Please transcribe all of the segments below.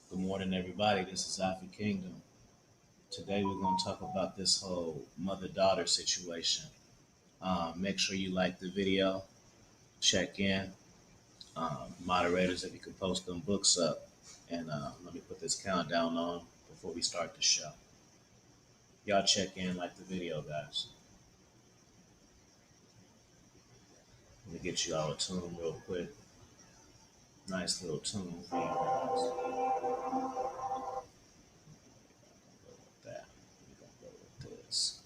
Good morning, everybody. This is Alpha Kingdom. Today, we're going to talk about this whole mother daughter situation. Make sure you like the video, check in. Moderators, if you can post them books up. And let me put this countdown on before we start the show. Y'all check in, like the video, guys. Let me get you all a tune real quick. Nice little tune for you guys. Go with that. We're going to go with this.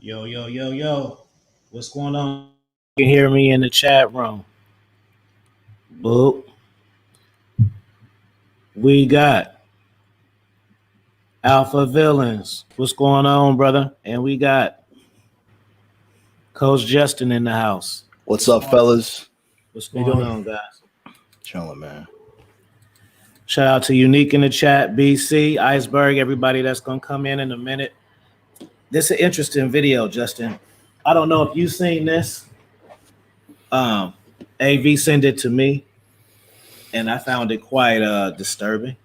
Yo, yo, yo, yo. What's going on? You can hear me in the chat room. Boop. We got Alpha Villains. What's going on, brother? And we got Coach Justin in the house. What's up, fellas? What's going on, guys? Chilling, man. Shout out to Unique in the chat, BC, Iceberg, everybody that's going to come in a minute. This is an interesting video, Justin. I don't know if you've seen this. AV sent it to me, and I found it quite disturbing.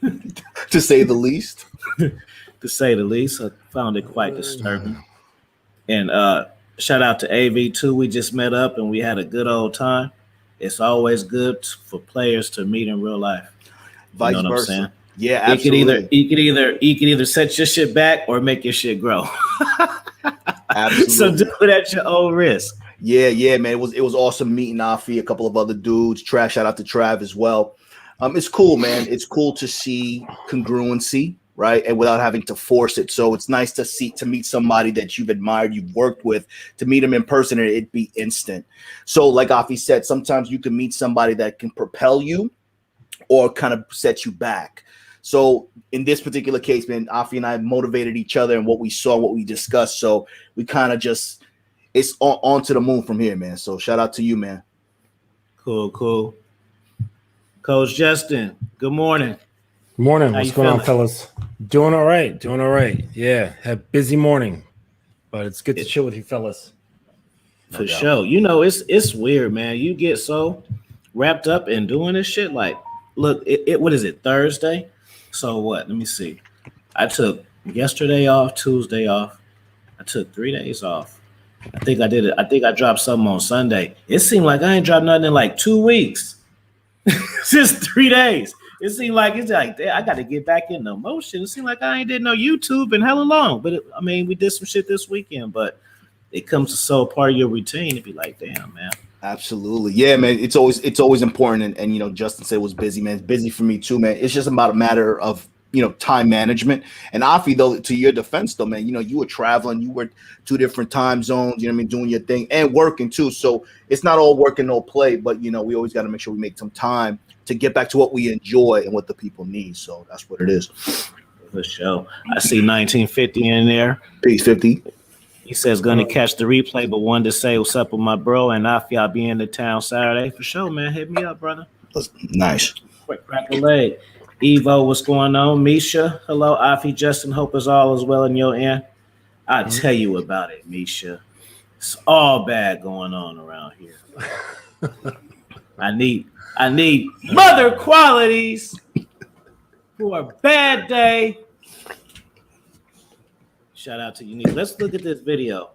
To say the least. To say the least. I found it quite disturbing. And shout out to AV too. We just met up and we had a good old time. it's always good for players to meet in real life. You know Vice what I'm versa. saying? Yeah, It could either absolutely. you could either set your shit back or make your shit grow. So do Absolutely. it at your own risk. Yeah, man. It was awesome meeting Afi, a couple of other dudes. Shout out to Trav as well. It's cool, man. It's cool to see congruency, right? And without having to force it. So it's nice to meet somebody that you've admired, you've worked with, to meet them in person and it'd be instant. So, like Afi said, sometimes you can meet somebody that can propel you or kind of set you back. So in this particular case, man, Afi and I motivated each other and what we saw, what we discussed. So we kind of just it's on to the moon from here, man. So shout out to you, man. Cool. Coach Justin, good morning. Morning. How What's you going on, feeling? fellas? Doing all right. Yeah, had a busy morning, but it's good to chill with you, fellas. For sure. You know, it's weird, man. You get so wrapped up in doing this shit. Like, look, it what is it, Thursday? So what? Let me see. I took yesterday off, Tuesday off. I took 3 days off. I think I did it. I think I dropped something on Sunday. It seemed like I ain't dropped nothing in like 2 weeks. Just 3 days. It seemed like it's like I got to get back in the motion. It seemed like I ain't did no YouTube in hella long. But I mean, we did some shit this weekend. But it comes to so part of your routine to be like, damn, man. Absolutely. Yeah, man. It's always important. And you know, Justin said it was busy, man. It's busy for me too, man. It's just about a matter of time management. And Afi, though, to your defense, though, man, you were traveling, you were 2 different time zones, you know what I mean, doing your thing and working too. So it's not all work and no play, but we always got to make sure we make some time to get back to what we enjoy and what the people need. So that's what it is. For sure. I see 1950 in there. Peace, 50. He says gonna catch the replay, but wanted to say what's up with my bro and Afi. I'll be in the town Saturday for sure, man. Hit me up, brother. Nice. Quick crack a leg. Evo, what's going on? Misha, hello. Afi, Justin, hope is all as well in your end. I'll tell you about it, Misha. It's all bad going on around here. I need mother qualities for a bad day. Shout out to you. Let's look at this video.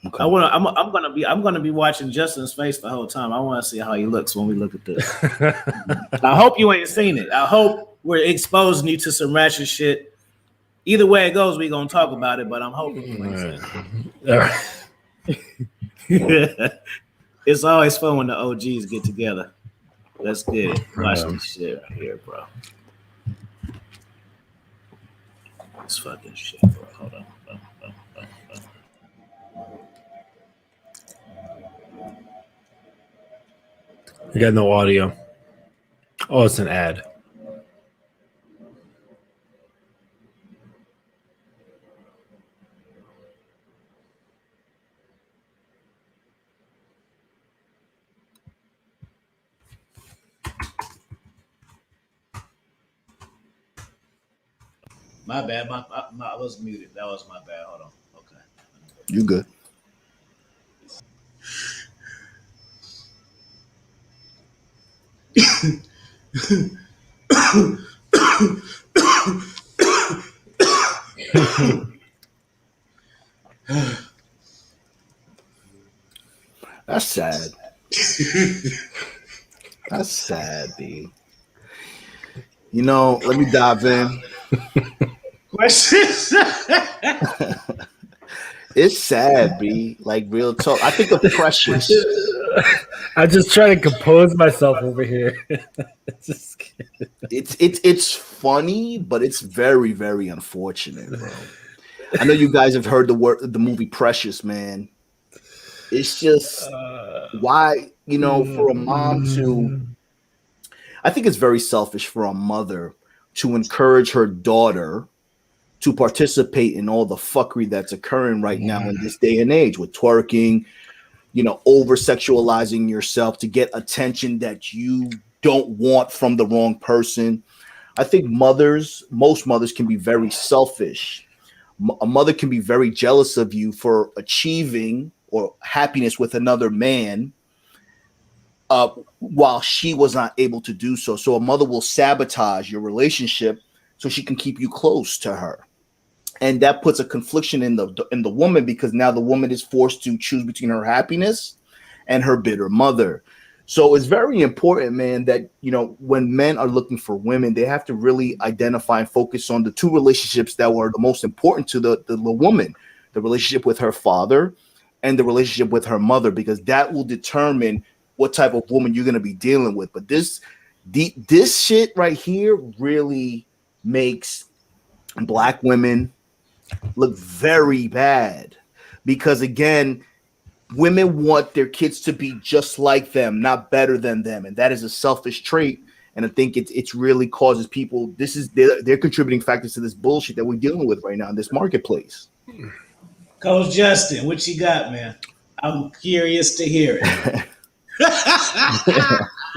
Okay. I'm gonna be watching Justin's face the whole time. I want to see how he looks when we look at this. I hope you ain't seen it. I hope we're exposing you to some ratchet shit. Either way it goes, we're gonna talk about it, but I'm hoping you ain't seen it. All right. It's always fun when the OGs get together. Let's get it. Watch this shit right here, bro. This fucking shit, bro. Hold on. You got no audio. Oh, it's an ad. My bad. I was muted. That was my bad. Hold on. Okay. You good. That's sad. That's sad, B. Let me dive in. Questions? It's sad, B. Like real talk. I think of Precious. I just try to compose myself over here. It's funny, but it's very, very unfortunate, bro. I know you guys have heard the movie Precious, man. It's just why, for a mom to, I think it's very selfish for a mother to encourage her daughter to participate in all the fuckery that's occurring right now in this day and age with twerking, over sexualizing yourself to get attention that you don't want from the wrong person. I think most mothers can be very selfish. A mother can be very jealous of you for achieving or happiness with another man while she was not able to do so. So a mother will sabotage your relationship so she can keep you close to her. And that puts a confliction in the woman because now the woman is forced to choose between her happiness and her bitter mother. So it's very important, man, that, you know, when men are looking for women, they have to really identify and focus on the two relationships that were the most important to the woman, the relationship with her father and the relationship with her mother, because that will determine what type of woman you're going to be dealing with. But this shit right here really makes Black women look very bad, because again, women want their kids to be just like them, not better than them, and that is a selfish trait. And I think it's really causes people. This is they're contributing factors to this bullshit that we're dealing with right now in this marketplace. Coach Justin, what you got, man? I'm curious to hear it.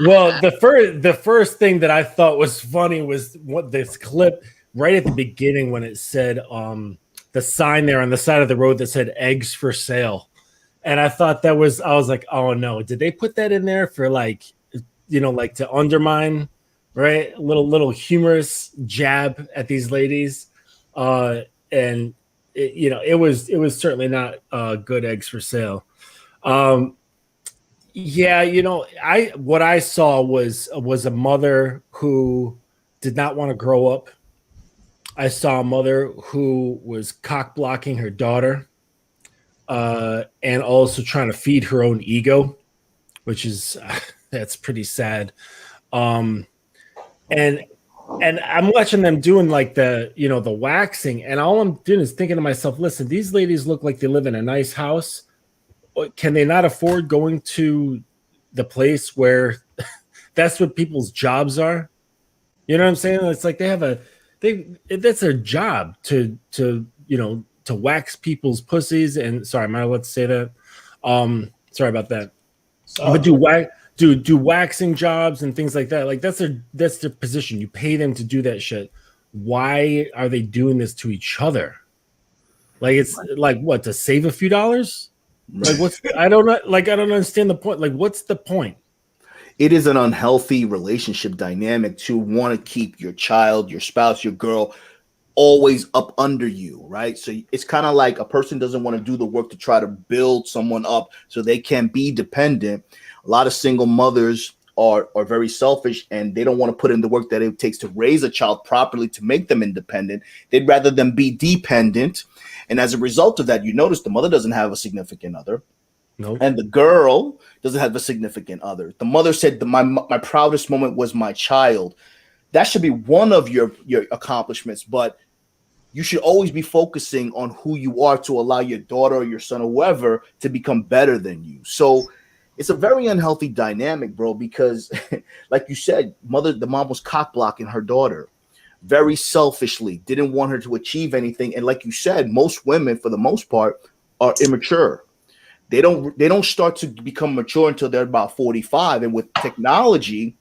Well, the first thing that I thought was funny was what this clip right at the beginning when it said the sign there on the side of the road that said eggs for sale. And I thought I was like, oh no, did they put that in there for like, you know, like to undermine, right? A little humorous jab at these ladies. And it, you know, it was certainly not good eggs for sale. Yeah, you know, what I saw was a mother who did not want to grow up. I saw a mother who was cock blocking her daughter. And also trying to feed her own ego, which is that's pretty sad. And I'm watching them doing like the waxing, and all I'm doing is thinking to myself, listen, these ladies look like they live in a nice house. Can they not afford going to the place where that's what people's jobs are? You know what I'm saying? It's like that's their job to wax people's pussies. And sorry, am I allowed to say that? Sorry about that. But do waxing jobs and things like that. Like that's their position. You pay them to do that shit. Why are they doing this to each other? Like it's like what, to save a few dollars? Like I don't understand the point. Like what's the point? It is an unhealthy relationship dynamic to want to keep your child, your spouse, your girl always up under you, right? So it's kind of like a person doesn't want to do the work to try to build someone up so they can be dependent. A lot of single mothers are very selfish, and they don't want to put in the work that it takes to raise a child properly to make them independent. They'd rather them be dependent. And as a result of that, you notice the mother doesn't have a significant other. Nope. And the girl doesn't have a significant other. The mother said, my proudest moment was my child. That should be one of your accomplishments, but you should always be focusing on who you are to allow your daughter or your son or whoever to become better than you. So it's a very unhealthy dynamic, bro, because like you said, the mom was cock blocking her daughter very selfishly, didn't want her to achieve anything. And like you said, most women, for the most part, are immature. They don't start to become mature until they're about 45. And with technology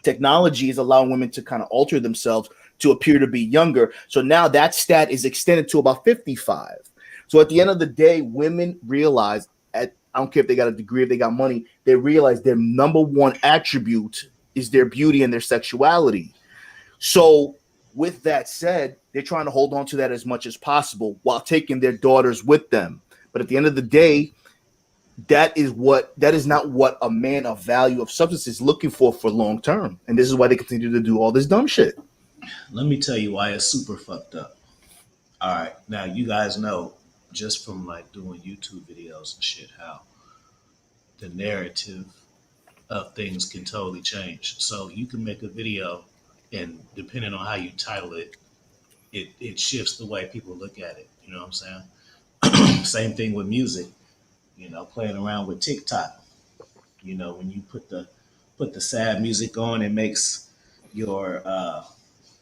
is allowing women to kind of alter themselves to appear to be younger. So now that stat is extended to about 55. So at the end of the day, women realize, I don't care if they got a degree, if they got money, they realize their number one attribute is their beauty and their sexuality. So with that said, they're trying to hold on to that as much as possible while taking their daughters with them. But at the end of the day, that is not what a man of value of substance is looking for long term. And this is why they continue to do all this dumb shit. Let me tell you why it's super fucked up. All right, now you guys know just from like doing YouTube videos and shit how the narrative of things can totally change. So you can make a video, and depending on how you title it, it shifts the way people look at it. You know what I'm saying? Same thing with music. You know, playing around with TikTok. You know, when you put the sad music on, it makes your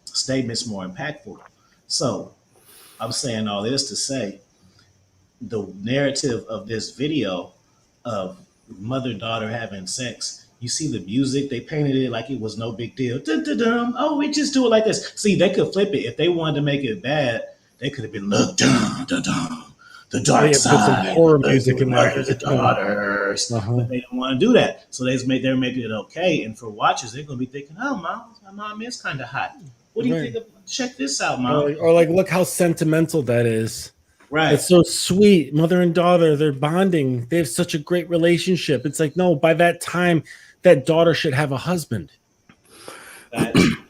statements more impactful. So I'm saying all this to say the narrative of this video of mother-daughter having sex, you see the music, they painted it like it was no big deal. Dun, dun, dun. Oh, we just do it like this. See, they could flip it. If they wanted to make it bad, they could have been, look, dun, dun, dun, the dark side. Put some horror music in there. The daughters. But they don't want to do that. So they're making it okay. And for watchers, they're going to be thinking, oh, my mom is kind of hot. What do you think of, check this out, mom? Or like, look how sentimental that is. Right. It's so sweet. Mother and daughter, they're bonding. They have such a great relationship. It's like, no, by that time, that daughter should have a husband.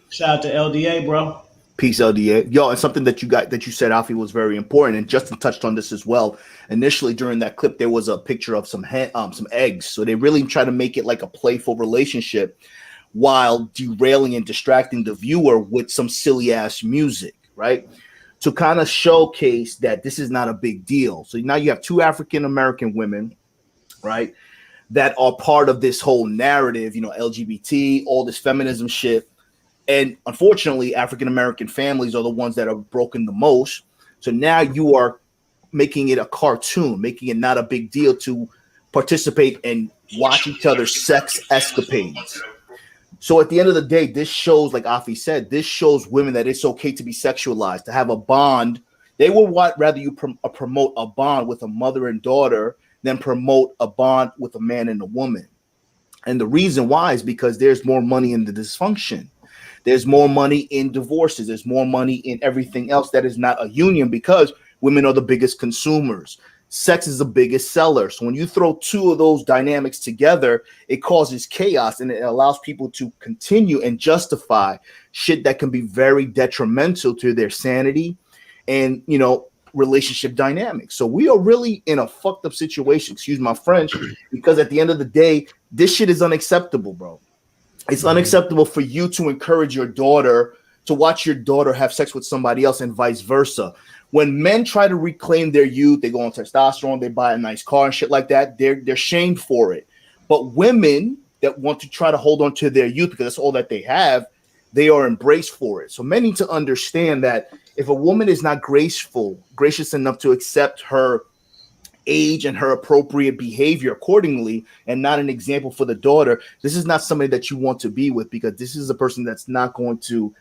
Shout out to LDA, bro. Peace, LDA. Yo, and something that you said, Alfie, was very important, and Justin touched on this as well. Initially, during that clip, there was a picture of some eggs, so they really try to make it like a playful relationship, while derailing and distracting the viewer with some silly ass music, right? To kind of showcase that this is not a big deal. So now you have two African American women, right, that are part of this whole narrative, LGBT, all this feminism shit. And unfortunately, African American families are the ones that are broken the most. So now you are making it a cartoon, making it not a big deal to participate and watch each other's sex escapades. So at the end of the day, this shows, like Afi said, this shows women that it's okay to be sexualized, to have a bond. They would rather you promote a bond with a mother and daughter than promote a bond with a man and a woman. And the reason why is because there's more money in the dysfunction. There's more money in divorces. There's more money in everything else that is not a union, because women are the biggest consumers. Sex is the biggest seller. So when you throw two of those dynamics together, it causes chaos, and it allows people to continue and justify shit that can be very detrimental to their sanity and, relationship dynamics. So we are really in a fucked up situation, excuse my French, because at the end of the day, this shit is unacceptable, bro. It's unacceptable for you to encourage your daughter to watch your daughter have sex with somebody else and vice versa. When men try to reclaim their youth, they go on testosterone, they buy a nice car and shit like that. They're shamed for it. But women that want to try to hold on to their youth because that's all that they have, they are embraced for it. So men need to understand that if a woman is not gracious enough to accept her age and her appropriate behavior accordingly, and not an example for the daughter, this is not somebody that you want to be with, because this is a person that's not going to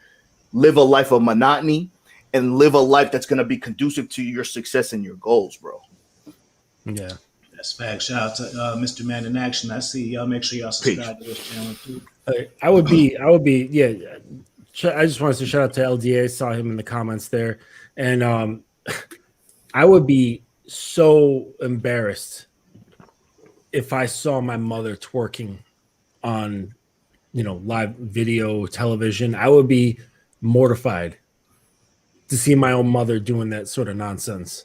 live a life of monotony and live a life that's going to be conducive to your success and your goals, bro. Yeah, that's fact. Shout out to Mr. Man in Action. I see y'all. Make sure y'all subscribe to this channel too. I would be yeah. I just wanted to shout out to LDA. Saw him in the comments there, and I would be so embarrassed if I saw my mother twerking on, live video television. I would be mortified to see my own mother doing that sort of nonsense.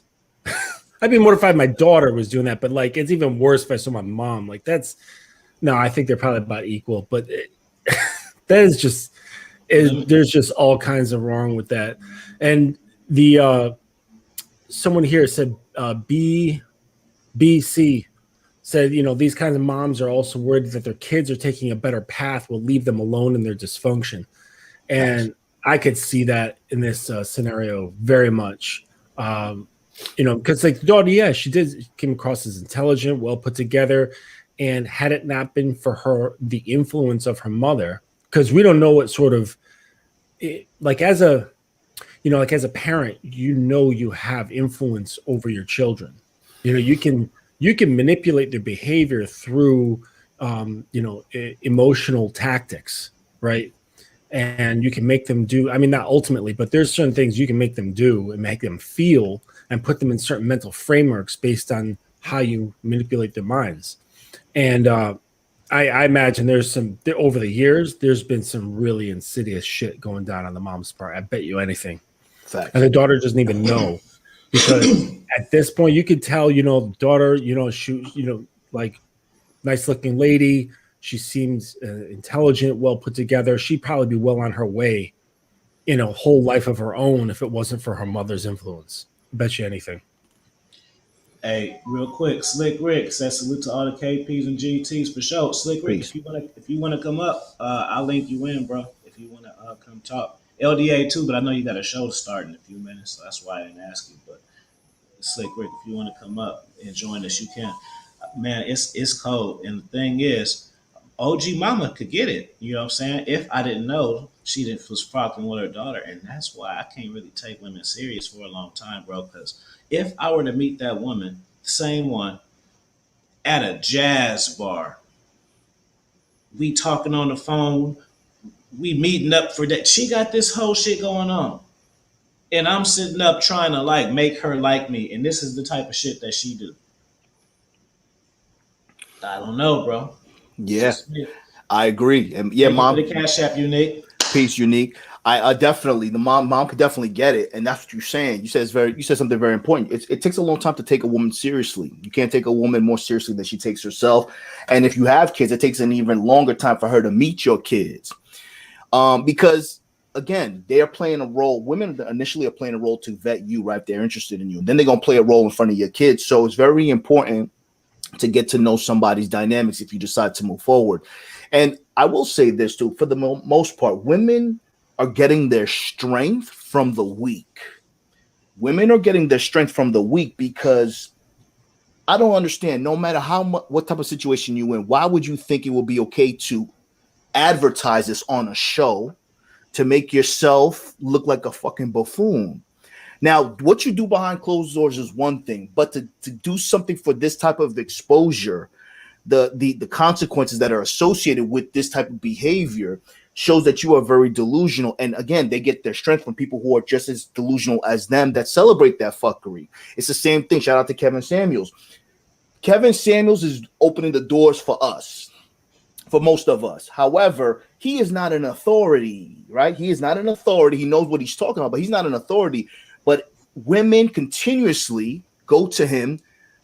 I'd be mortified my daughter was doing that, but like, it's even worse if I saw my mom. Like, I think they're probably about equal, but that is just, there's just all kinds of wrong with that. And someone here said, BC said, these kinds of moms are also worried that their kids are taking a better path will leave them alone in their dysfunction. And I could see that in this scenario very much. Because like the daughter, she came across as intelligent, well put together. And had it not been for her, the influence of her mother, because we don't know what sort of, like as a parent, you have influence over your children. You can manipulate their behavior through, emotional tactics, right? And you can make them do, not ultimately, but there's certain things you can make them do and make them feel and put them in certain mental frameworks based on how you manipulate their minds. And I imagine over the years, there's been some really insidious shit going down on the mom's part. I bet you anything. Fact. And the daughter doesn't even know, because at this point you could tell, the daughter, she, like nice looking lady. She seems intelligent, well put together. She'd probably be well on her way in a whole life of her own if it wasn't for her mother's influence. I bet you anything. Hey, real quick, Slick Rick says salute to all the KPs and GTs for sure. Slick Rick, if you wanna come up, I'll link you in, bro. If you wanna come talk. LDA too, but I know you got a show to start in a few minutes, so that's why I didn't ask you. But Slick Rick, if you want to come up and join us, you can. Man, it's cold, and the thing is, OG Mama could get it. You know what I'm saying? If I didn't know she was fucking with her daughter, and that's why I can't really take women serious for a long time, bro. Because if I were to meet that woman, the same one, at a jazz bar, we talking on the phone, we meeting up for that. She got this whole shit going on, and I'm sitting up trying to like make her like me, and this is the type of shit that she do. I don't know, bro. Yeah. I agree. And yeah, Thank you for mom, the Cash App, Unique. peace, Unique. I definitely the mom could definitely get it, and that's what you're saying. You said something very important. It takes a long time to take a woman seriously. You can't take a woman more seriously than she takes herself. And if you have kids, it takes an even longer time for her to meet your kids. Because again, they are playing a role. Women initially are playing a role to vet you, right? They're interested in you, and then they're gonna play a role in front of your kids. So it's very important to get to know somebody's dynamics if you decide to move forward. And I will say this too: for the most part, women are getting their strength from the weak. Women are getting their strength from the weak because I don't understand. No matter how much, what type of situation you in, why would you think it would be okay to advertise this on a show to make yourself look like a fucking buffoon? Now, what you do behind closed doors is one thing, but to do something for this type of exposure, the consequences that are associated with this type of behavior shows that you are very delusional. And again, they get their strength from people who are just as delusional as them that celebrate that fuckery. It's the same thing. Shout out to Kevin Samuels. Kevin Samuels is opening the doors for us, for most of us. However, he is not an authority, right? He is not an authority. He knows what he's talking about, but he's not an authority. But women continuously go to him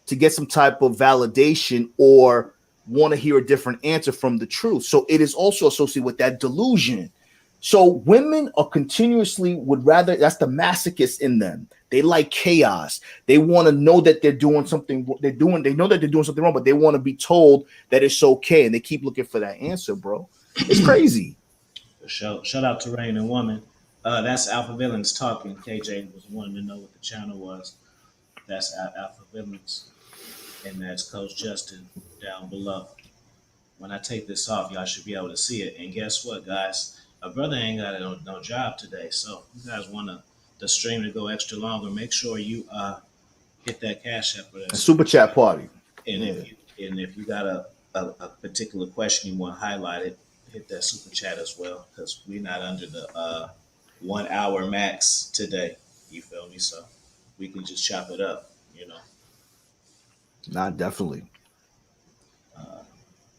to get some type of validation or want to hear a different answer from the truth. So it is also associated with that delusion. So women are continuously would rather, that's the masochist in them. They like chaos. They want to know that they're doing something. They know that they're doing something wrong, but they want to be told that it's okay. And they keep looking for that answer, bro. It's crazy. Shout out to Rain and Woman. That's Alpha Villains talking. KJ was wanting to know what the channel was. That's Alpha Villains. And that's Coach Justin down below. When I take this off, y'all should be able to see it. And guess what, guys? A brother ain't got no job today. So if you guys want the stream to go extra longer, make sure you hit that Cash App for that a super chat party. And if you got a particular question you want highlighted, hit that super chat as well, because we're not under the 1 hour max today. You feel me? So we can just chop it up, you know. Not definitely.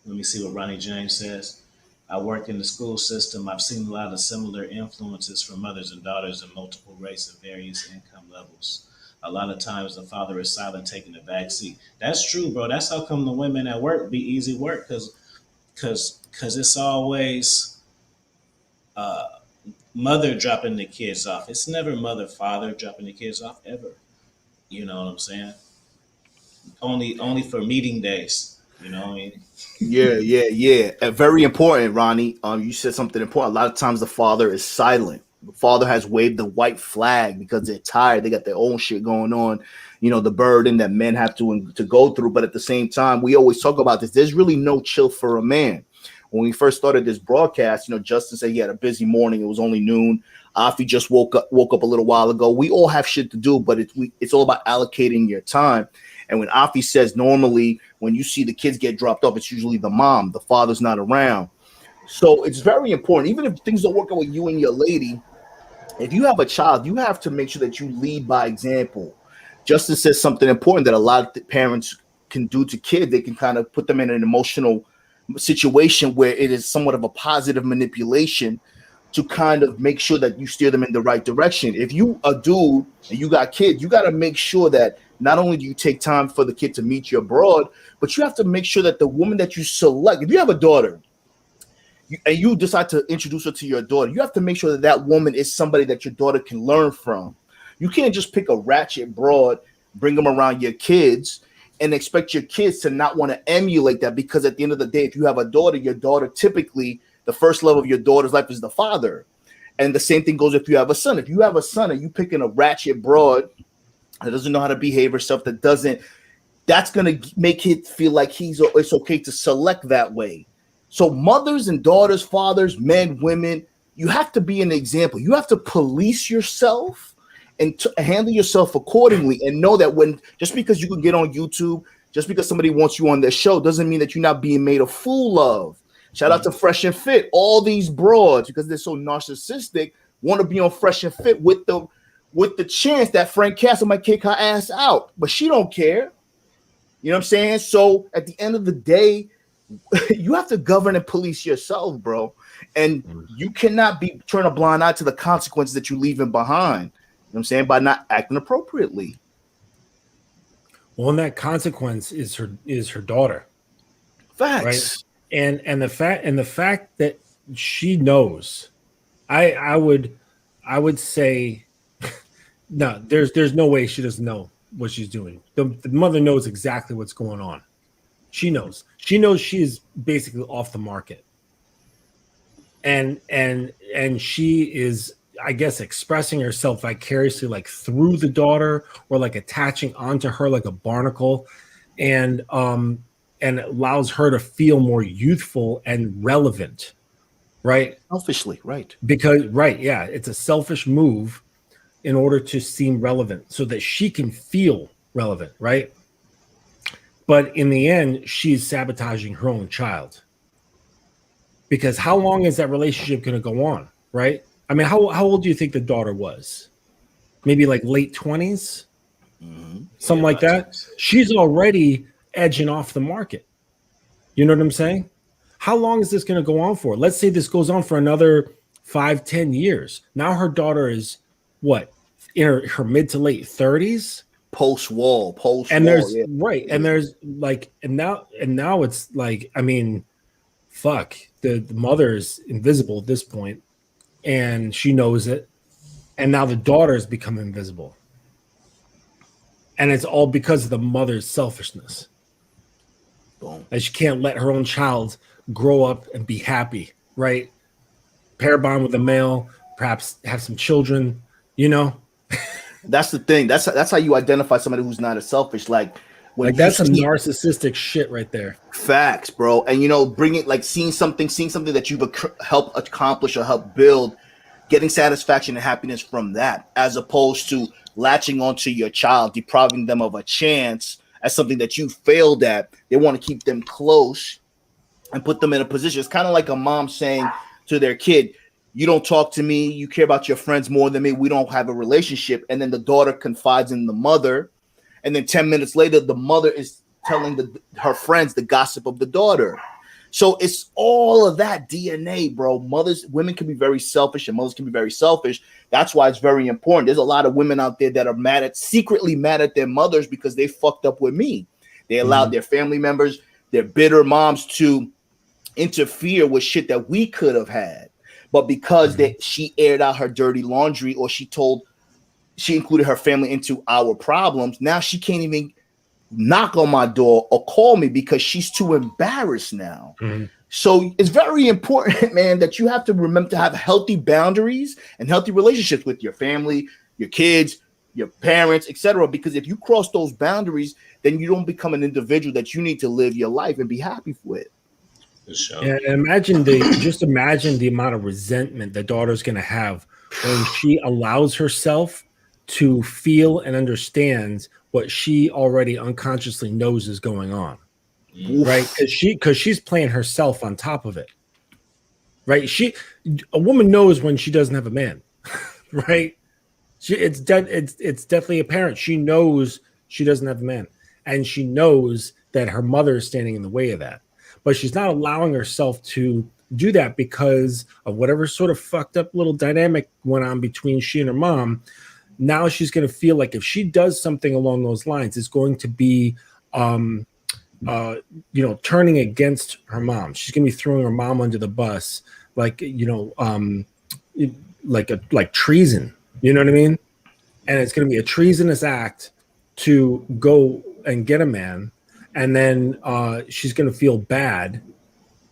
Let me see what Ronnie James says. I work in the school system. I've seen a lot of similar influences from mothers and daughters in multiple race and various income levels. A lot of times the father is silent, taking the back seat. That's true, bro. That's how come the women at work be easy work, because it's always mother dropping the kids off. It's never mother father dropping the kids off ever. You know what I'm saying? Only for meeting days. You know what I mean? Yeah. Very important, Ronnie. You said something important. A lot of times the father is silent. The father has waved the white flag because they're tired. They got their own shit going on. You know, the burden that men have to go through. But at the same time, we always talk about this. There's really no chill for a man. When we first started this broadcast, Justin said he had a busy morning. It was only noon. Afi just woke up a little while ago. We all have shit to do, but it's all about allocating your time. And when Afi says normally when you see the kids get dropped off, it's usually the mom. The father's not around. So it's very important. Even if things don't work out with you and your lady, if you have a child, you have to make sure that you lead by example. Justin says something important that a lot of parents can do to kids. They can kind of put them in an emotional situation where it is somewhat of a positive manipulation to kind of make sure that you steer them in the right direction. If you a dude and you got kids, you got to make sure that not only do you take time for the kid to meet your broad, but you have to make sure that the woman that you select, if you have a daughter and you decide to introduce her to your daughter, you have to make sure that that woman is somebody that your daughter can learn from. You can't just pick a ratchet broad, bring them around your kids, and expect your kids to not want to emulate that, because at the end of the day, if you have a daughter, your daughter typically, the first love of your daughter's life is the father. And the same thing goes if you have a son. If you have a son and you picking a ratchet broad that doesn't know how to behave herself, that's going to make it feel like it's okay to select that way. So mothers and daughters, fathers, men, women, you have to be an example. You have to police yourself and handle yourself accordingly, and know that just because you can get on YouTube, just because somebody wants you on their show, doesn't mean that you're not being made a fool of. Shout out to Fresh and Fit. All these broads, because they're so narcissistic, want to be on Fresh and Fit with the chance that Frank Castle might kick her ass out, but she don't care. You know what I'm saying? So at the end of the day, you have to govern and police yourself, bro. And you cannot be turn a blind eye to the consequences that you're leaving behind. You know what I'm saying? By not acting appropriately. Well, and that consequence is her daughter. Facts. Right. And the fact that she knows, I would say no, there's no way she doesn't know what she's doing. The mother knows exactly what's going on. She knows she's basically off the market. And she is, I guess, expressing herself vicariously, like through the daughter, or like attaching onto her like a barnacle, and it allows her to feel more youthful and relevant, right? Selfishly, right? Because yeah, it's a selfish move in order to seem relevant, so that she can feel relevant, right? But in the end, she's sabotaging her own child. Because how long is that relationship going to go on, right? I mean, how old do you think the daughter was? Maybe like late 20s? Something like that. She's already edging off the market. You know what I'm saying? How long is this going to go on for? Let's say this goes on for another 5-10 years. Now her daughter is what? In her mid to late 30s? Post-war. And there's and there's like, and now it's like, I mean, fuck, the mother is invisible at this point, and she knows it, and now the daughter has become invisible, and it's all because of the mother's selfishness. Boom. And she can't let her own child grow up and be happy, right? Pair bond with a male, perhaps have some children, you know. That's the thing. That's how you identify somebody who's not as selfish. Like that's some narcissistic shit right there. Facts, bro. And you know, bring it like seeing something that you've helped accomplish or helped build, getting satisfaction and happiness from that, as opposed to latching onto your child, depriving them of a chance at something that you failed at. They want to keep them close and put them in a position. It's kind of like a mom saying to their kid, "You don't talk to me. You care about your friends more than me. We don't have a relationship." And then the daughter confides in the mother. And then 10 minutes later, the mother is telling her friends the gossip of the daughter. So it's all of that DNA, bro. Women can be very selfish, and mothers can be very selfish. That's why it's very important. There's a lot of women out there that are secretly mad at their mothers because they fucked up with me. They allowed their family members, their bitter moms, to interfere with shit that we could have had. But because she aired out her dirty laundry, or she included her family into our problems, now she can't even knock on my door or call me because she's too embarrassed now. So it's very important, man, that you have to remember to have healthy boundaries and healthy relationships with your family, your kids, your parents, etc. Because if you cross those boundaries, then you don't become an individual that you need to live your life and be happy with. Sure. And imagine the amount of resentment the daughter's going to have when she allows herself to feel and understand what she already unconsciously knows is going on, right? Because she's playing herself on top of it, right? A woman knows when she doesn't have a man, right? It's definitely apparent. She knows she doesn't have a man, and she knows that her mother is standing in the way of that. But she's not allowing herself to do that because of whatever sort of fucked up little dynamic went on between she and her mom. Now she's going to feel like if she does something along those lines, it's going to be, turning against her mom. She's going to be throwing her mom under the bus, like treason. You know what I mean? And it's going to be a treasonous act to go and get a man. And then she's going to feel bad.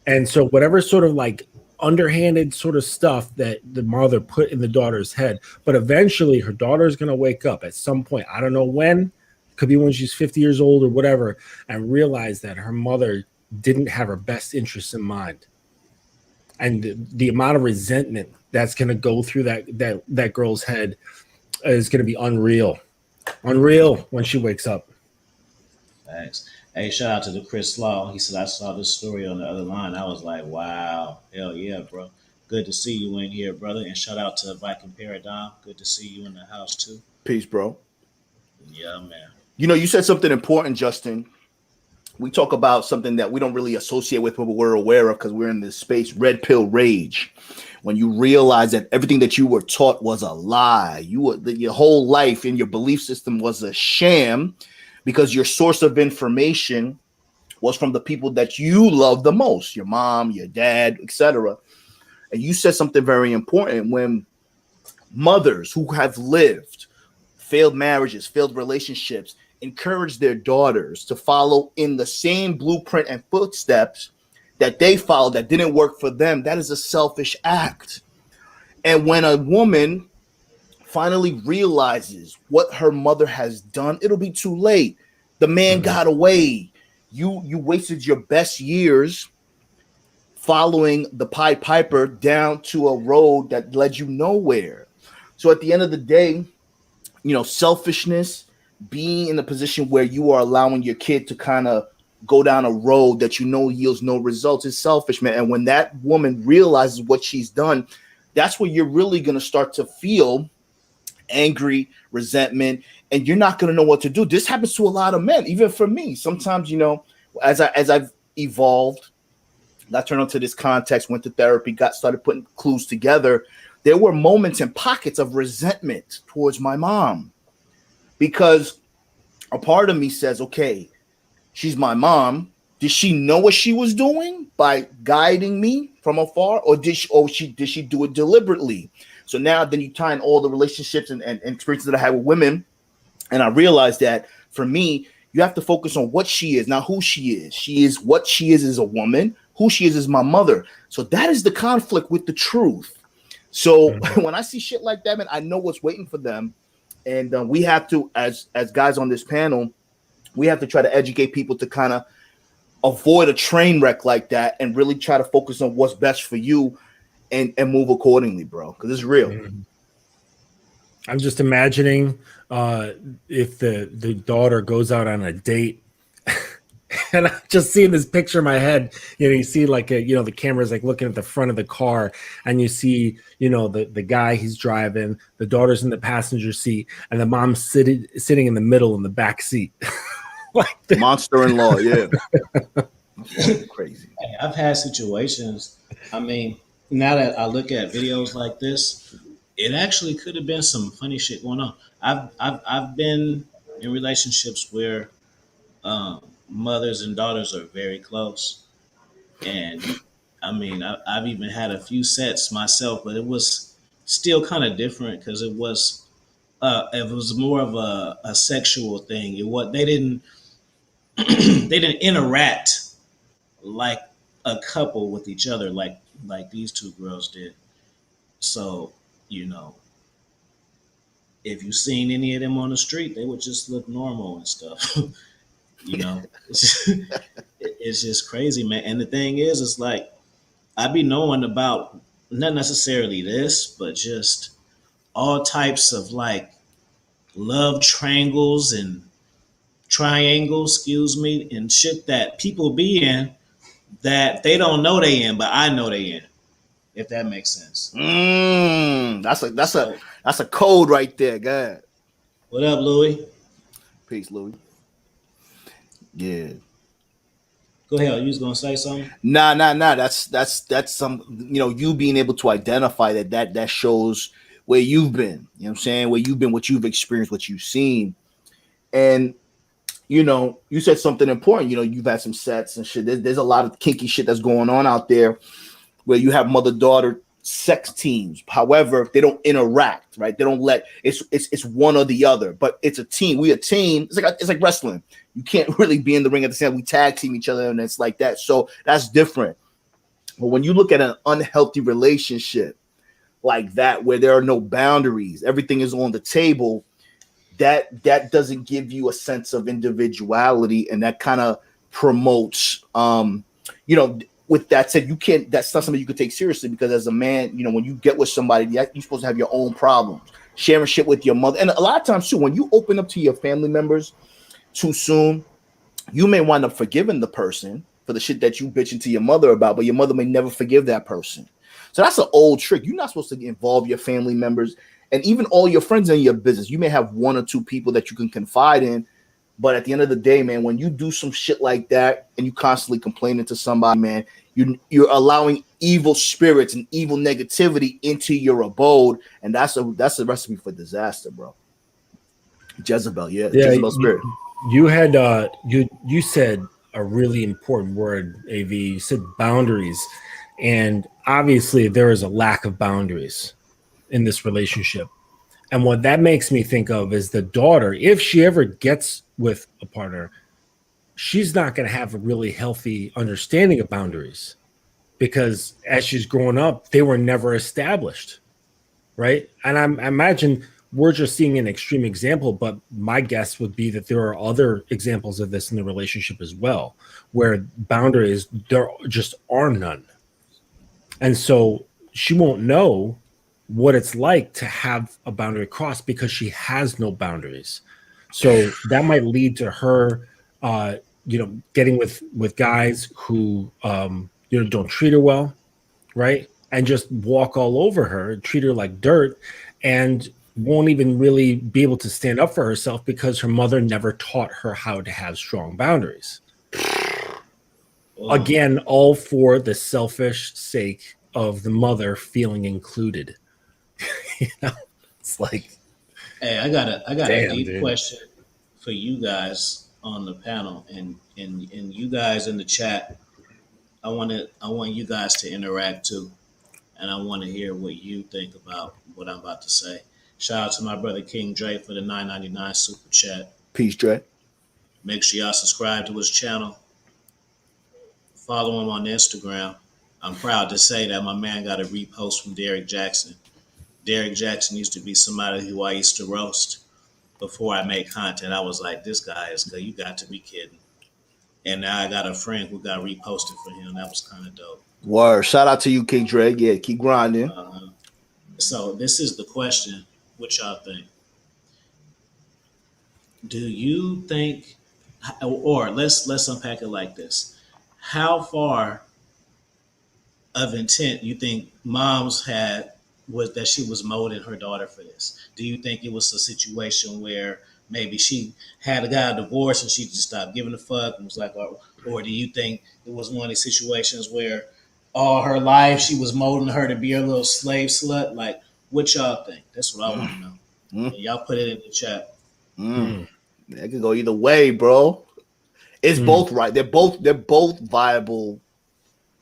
And so whatever sort of like underhanded sort of stuff that the mother put in the daughter's head, but eventually her daughter is going to wake up at some point. I don't know when. Could be when she's 50 years old or whatever, and realize that her mother didn't have her best interests in mind. And the amount of resentment that's going to go through that girl's head is going to be unreal when she wakes up. Thanks. Hey, shout out to the Chris Law. He said, I saw this story on the other line. I was like, wow, hell yeah, bro. Good to see you in here, brother. And shout out to Viking Paradigm. Good to see you in the house, too. Peace, bro. Yeah, man. You know, you said something important, Justin. we talk about something that we don't really associate with, but we're aware of because we're in this space, red pill rage. When you realize that everything that you were taught was a lie, your whole life and your belief system was a sham because your source of information was from the people that you love the most, your mom, your dad, etc. And you said something very important when mothers who have lived failed marriages, failed relationships, encourage their daughters to follow in the same blueprint and footsteps that they followed that didn't work for them. That is a selfish act. And when a woman finally realizes what her mother has done, it'll be too late. The man got away. You wasted your best years following the Pied Piper down to a road that led you nowhere. So at the end of the day, selfishness, being in a position where you are allowing your kid to kind of go down a road that yields no results is selfish, man. And when that woman realizes what she's done, that's where you're really going to start to feel angry, resentment, and you're not going to know what to do. This happens to a lot of men, even for me. Sometimes, as I've evolved, I turned onto this context, went to therapy, started putting clues together. There were moments and pockets of resentment towards my mom because a part of me says, okay, she's my mom. Did she know what she was doing by guiding me from afar, or did she do it deliberately? So now then you tie in all the relationships and experiences that I had with women, and I realized that for me, you have to focus on what she is, not who she is. She is what she is as a woman. Who she is my mother. So that is the conflict with the truth. So when I see shit like that, man, I know what's waiting for them. And we have to, as guys on this panel, we have to try to educate people to kind of avoid a train wreck like that and really try to focus on what's best for you and move accordingly, bro, because it's real. I'm just imagining if the daughter goes out on a date and I'm just seeing this picture in my head. You see like the camera's like looking at the front of the car and you see, the guy he's driving, the daughter's in the passenger seat and the mom's sitting in the middle in the back seat. Like the monster-in-law. Yeah. Crazy. I've had situations. I mean, now that I look at videos like this, it actually could have been some funny shit going on. I've been in relationships where mothers and daughters are very close, and I mean I've even had a few sets myself, but it was still kind of different because it was more of a sexual thing. They didn't they didn't interact like a couple with each other like these two girls did. So if you seen any of them on the street, they would just look normal and stuff. It's just crazy, man. And the thing is, it's like I be knowing about not necessarily this, but just all types of like love triangles and triangles, and shit that people be in that they don't know they in, but I know they in. If that makes sense. That's a code right there, God. What up, Louis? Peace, Louis. Yeah. Go ahead. You was gonna say something? Nah. That's some you being able to identify that shows where you've been. You know what I'm saying? Where you've been, what you've experienced, what you've seen. And you said something important. You've had some sets and shit. There's a lot of kinky shit that's going on out there where you have mother-daughter sex teams. However, they don't interact, right? They don't it's one or the other, but it's a team. We a team. It's like wrestling. You can't really be in the ring at the same time. We tag team each other and it's like that. So that's different. But when you look at an unhealthy relationship like that, where there are no boundaries, everything is on the table, that doesn't give you a sense of individuality, and that kind of promotes with that said, that's not something you could take seriously, because as a man, when you get with somebody, you're supposed to have your own problems, sharing shit with your mother. And a lot of times too, when you open up to your family members too soon, you may wind up forgiving the person for the shit that you bitching to your mother about, but your mother may never forgive that person. So that's an old trick. You're not supposed to involve your family members and even all your friends in your business. You may have one or two people that you can confide in, But at the end of the day, man, when you do some shit like that and you constantly complaining to somebody, man, you're allowing evil spirits and evil negativity into your abode, and that's a recipe for disaster, bro. Jezebel, yeah, Jezebel spirit. You had you said a really important word, AV. You said boundaries, and obviously there is a lack of boundaries in this relationship. And what that makes me think of is the daughter, if she ever gets with a partner, she's not going to have a really healthy understanding of boundaries, because as she's growing up, they were never established, right? And I imagine we're just seeing an extreme example, but my guess would be that there are other examples of this in the relationship as well, where boundaries, there just are none. And so she won't know what it's like to have a boundary crossed because she has no boundaries. So that might lead to her, getting with guys who, don't treat her well, right? And just walk all over her, treat her like dirt, and won't even really be able to stand up for herself because her mother never taught her how to have strong boundaries. Again, all for the selfish sake of the mother feeling included. It's like, hey, I got a deep dude. question for you guys on the panel, and you guys in the chat. I want you guys to interact too, and I want to hear what you think about what I'm about to say. Shout out to my brother King Dre for the $9.99 super chat. Peace, Dre. Make sure y'all subscribe to his channel. Follow him on Instagram. I'm proud to say that my man got a repost from Derek Jackson. Derek Jackson used to be somebody who I used to roast before I made content. I was like, this guy is good. You got to be kidding. And now I got a friend who got reposted for him. That was kind of dope. Word. Shout out to you, King Dre. Yeah, keep grinding. So this is the question. What y'all think? Do you think, or let's unpack it like this. How far of intent you think moms had was that she was molding her daughter for this? Do you think it was a situation where maybe she had got a divorce and she just stopped giving a fuck and was like, or do you think it was one of these situations where all her life she was molding her to be a little slave slut? Like, what y'all think? That's what I want to know. Y'all put it in the chat. It could go either way, bro. It's both right. They're both viable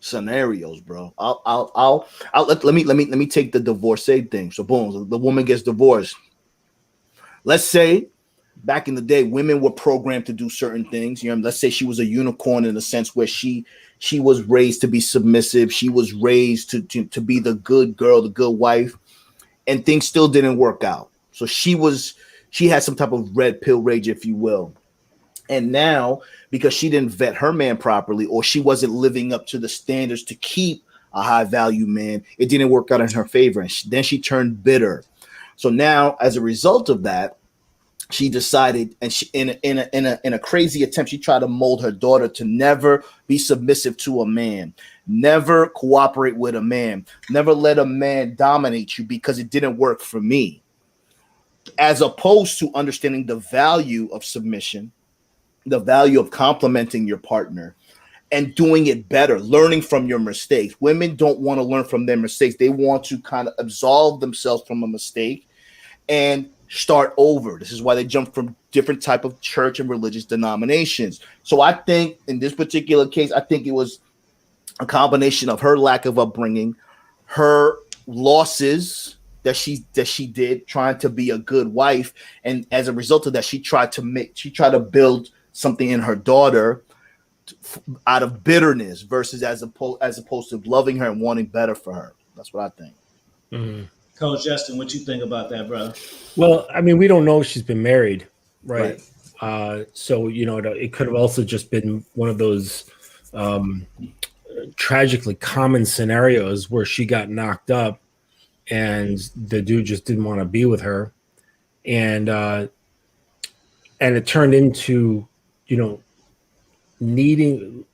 scenarios, bro. Let me take the divorcee thing. So boom, the woman gets divorced. Let's say back in the day, women were programmed to do certain things. Let's say she was a unicorn in the sense where she was raised to be submissive. She was raised to be the good girl, the good wife, and things still didn't work out. So she had some type of red pill rage, if you will. And now, because she didn't vet her man properly, or she wasn't living up to the standards to keep a high value man, it didn't work out in her favor. And then she turned bitter. So now, as a result of that, she decided, and she, in a crazy attempt, she tried to mold her daughter to never be submissive to a man, never cooperate with a man, never let a man dominate you because it didn't work for me. As opposed to understanding the value of submission, the value of complimenting your partner and doing it better, learning from your mistakes. Women don't want to learn from their mistakes. They want to kind of absolve themselves from a mistake and start over. This is why they jump from different type of church and religious denominations. So I think in this particular case, I think it was a combination of her lack of upbringing, her losses that she did trying to be a good wife, and as a result of that, she tried to build something in her daughter out of bitterness versus as opposed to loving her and wanting better for her. That's what I think. Coach Justin, what you think about that, brother? Well, I mean, we don't know if she's been married, right? So it could have also just been one of those tragically common scenarios where she got knocked up and the dude just didn't want to be with her, and it turned into needing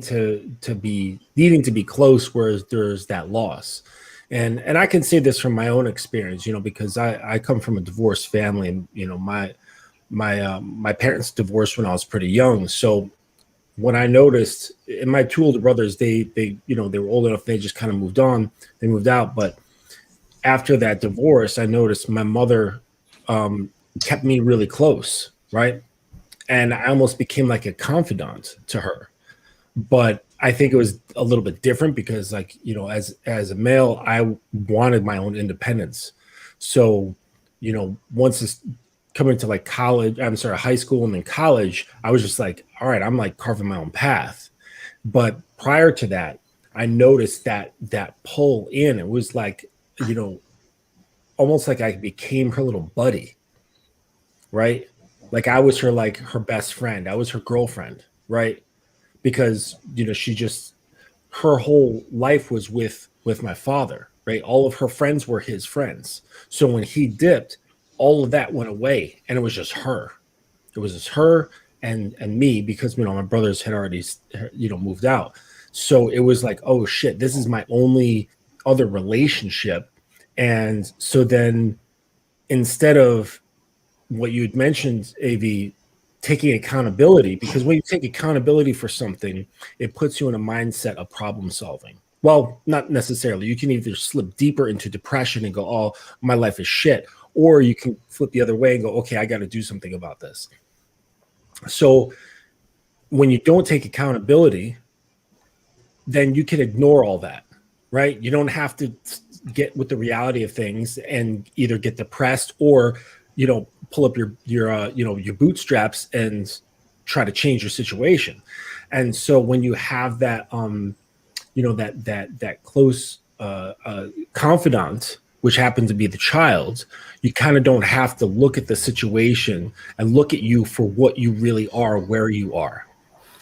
to be close, whereas there's that loss. And I can say this from my own experience, because I come from a divorced family, and my parents divorced when I was pretty young. So when I noticed, and my two older brothers, they they were old enough, they just kind of moved on, they moved out. But after that divorce, I noticed my mother kept me really close, right? And I almost became like a confidant to her. But I think it was a little bit different because, like, as a male, I wanted my own independence. So, once it's coming to like college, I'm sorry, high school and then college, I was just like, all right, I'm like carving my own path. But prior to that, I noticed that pull in. It was like, almost like I became her little buddy, right? Like I was her best friend. I was her girlfriend, right? Because she just, her whole life was with my father, right? All of her friends were his friends. So when he dipped, all of that went away, and it was just her. It was just her and me, because my brothers had already moved out. So it was like, oh shit, this is my only other relationship. And so then, instead of what you had mentioned, AV, taking accountability, because when you take accountability for something, it puts you in a mindset of problem solving. Well, not necessarily. You can either slip deeper into depression and go, oh, my life is shit, or you can flip the other way and go, okay, I got to do something about this. So when you don't take accountability, then you can ignore all that, right? You don't have to get with the reality of things and either get depressed or pull up your bootstraps and try to change your situation. And so when you have that that close confidant, which happened to be the child, you kind of don't have to look at the situation and look at you for what you really are, where you are,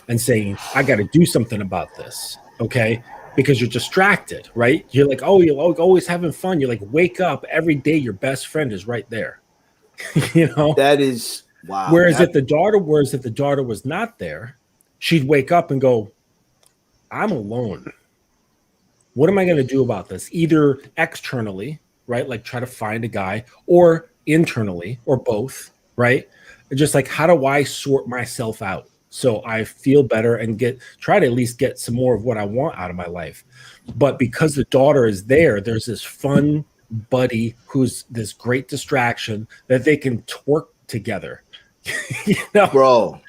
and saying, I got to do something about this, okay? Because you're distracted, right? You're like, oh, you're always having fun. You're like, wake up every day, your best friend is right there. That is wow. Whereas if the daughter was not there, she'd wake up and go, I'm alone. What am I going to do about this? Either externally, right? Like try to find a guy, or internally, or both, right? Just like, how do I sort myself out so I feel better and try to at least get some more of what I want out of my life? But because the daughter is there, there's this fun buddy who's this great distraction that they can twerk together. Bro.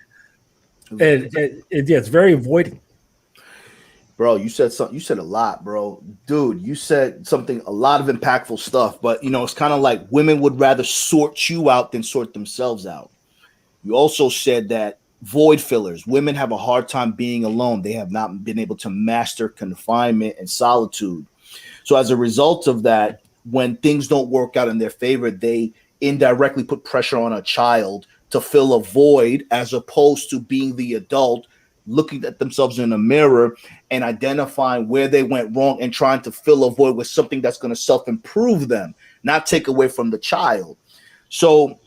It's very avoidant. Bro, you said something. You said a lot, bro. Dude, you said something, a lot of impactful stuff. But it's kind of like women would rather sort you out than sort themselves out. You also said that void fillers. Women have a hard time being alone. They have not been able to master confinement and solitude. So as a result of that, when things don't work out in their favor, they indirectly put pressure on a child to fill a void, as opposed to being the adult, looking at themselves in a mirror and identifying where they went wrong and trying to fill a void with something that's going to self-improve them, not take away from the child. So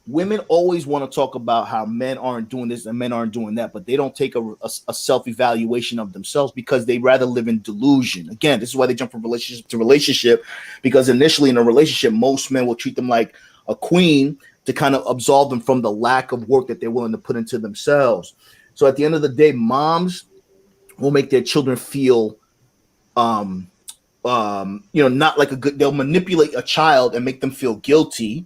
women always want to talk about how men aren't doing this and men aren't doing that, but they don't take a self-evaluation of themselves because they rather live in delusion. Again, this is why they jump from relationship to relationship, because initially in a relationship, most men will treat them like a queen to kind of absolve them from the lack of work that they're willing to put into themselves. So at the end of the day, moms will make their children feel not like a good, they'll manipulate a child and make them feel guilty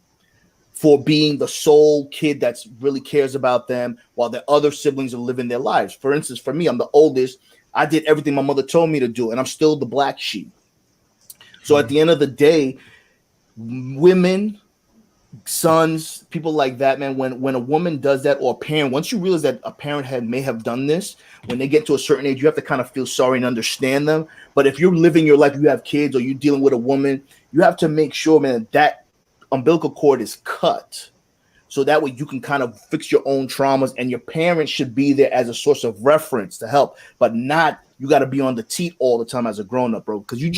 for being the sole kid that's really cares about them, while the other siblings are living their lives. For instance, for me, I'm the oldest. I did everything my mother told me to do, and I'm still the black sheep. So at the end of the day, women, sons, people like that, man, when a woman does that, or a parent, once you realize that a parent may have done this, when they get to a certain age, you have to kind of feel sorry and understand them. But if you're living your life, you have kids, or you're dealing with a woman, you have to make sure, man, that umbilical cord is cut, so that way you can kind of fix your own traumas, and your parents should be there as a source of reference to help, but not you got to be on the teat all the time as a grown-up, bro, because you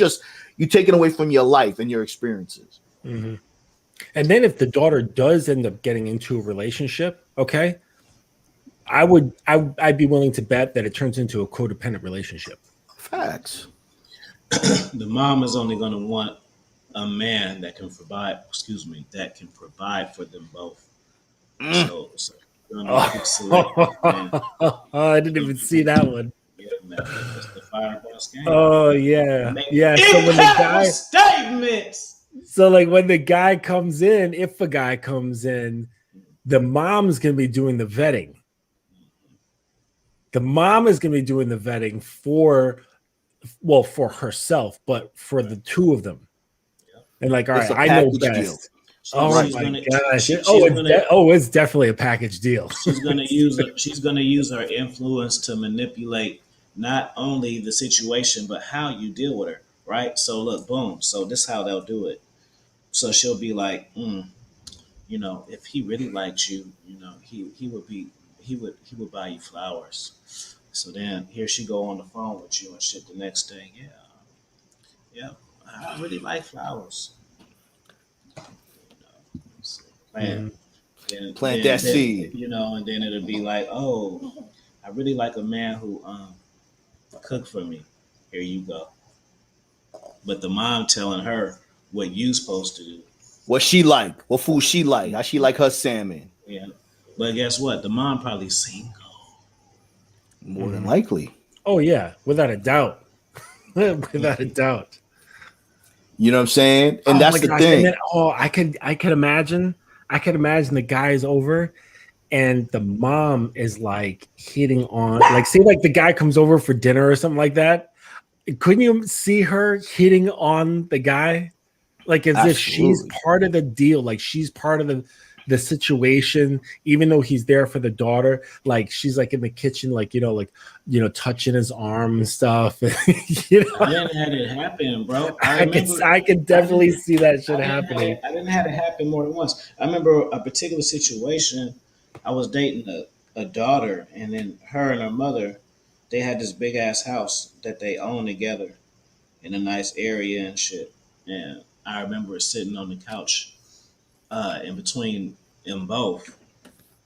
take it away from your life and your experiences. Mm-hmm. And then if the daughter does end up getting into a relationship, okay, I'd be willing to bet that it turns into a codependent relationship. Facts. The mom is only going to want a man that can provide for them both. So you're gonna keep selecting, man. I didn't even see that one. Yeah, man. It's the Fireboss game. Oh yeah, Make yeah. impactful statements. So like when the guy comes in, if a guy comes in, the mom's gonna be doing the vetting. The mom is gonna be doing the vetting for herself, but for the two of them. And like, all It's right, a I know package deal. best. Oh She's my gonna, gosh! she's It's definitely a package deal. she's gonna use her influence to manipulate not only the situation but how you deal with her. Right. So look, boom. So this is how they'll do it. So she'll be like, if he really liked you, he would buy you flowers. So then here she go on the phone with you and shit the next day. Yeah, yeah, I really like flowers. So, man, Plant that seed. And then it'll be like, oh, I really like a man who cook for me. Here you go. But the mom telling her what you supposed to do. What she like? What food she like? How she like her salmon? Yeah. But guess what? The mom probably single. More than likely. Oh yeah, without a doubt. Without a doubt. You know what I'm saying? And that's the thing. Then, I could imagine the guy's over and the mom is like hitting on, like, say like the guy comes over for dinner or something like that. Couldn't you see her hitting on the guy? Like as if she's part of the deal, like she's part of the situation, even though he's there for the daughter. Like she's like in the kitchen, like touching his arm and stuff. I didn't have it happen, bro. I could definitely see that shit happening. I didn't have it happen more than once. I remember a particular situation. I was dating a daughter, and then her and her mother, they had this big ass house that they owned together in a nice area and shit. And I remember sitting on the couch in between them both.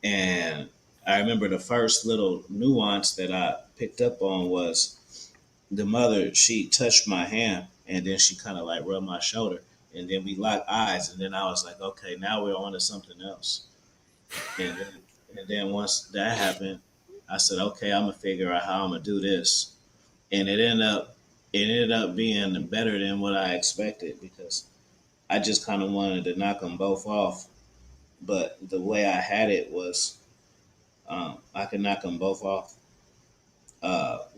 And I remember the first little nuance that I picked up on was the mother, she touched my hand and then she kind of like rubbed my shoulder. And then we locked eyes. And then I was like, okay, now we're on to something else. And then once that happened, I said, okay, I'm going to figure out how I'm going to do this. And it ended up being better than what I expected because I just kind of wanted to knock them both off. But the way I had it was I could knock them both off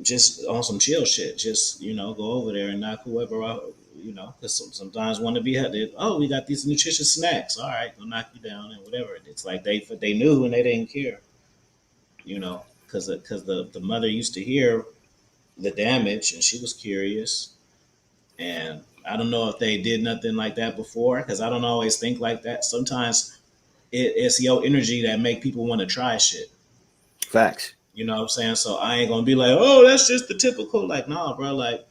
just on some chill shit. Just, go over there and knock whoever out, because sometimes want to be, oh, we got these nutritious snacks. All right, go knock you down and whatever. It's like they knew and they didn't care, because the mother used to hear the damage and she was curious. And I don't know if they did nothing like that before because I don't always think like that. Sometimes it's your energy that make people want to try shit. Facts. You know what I'm saying? So I ain't going to be like, oh, that's just the typical. Like, nah, bro. Like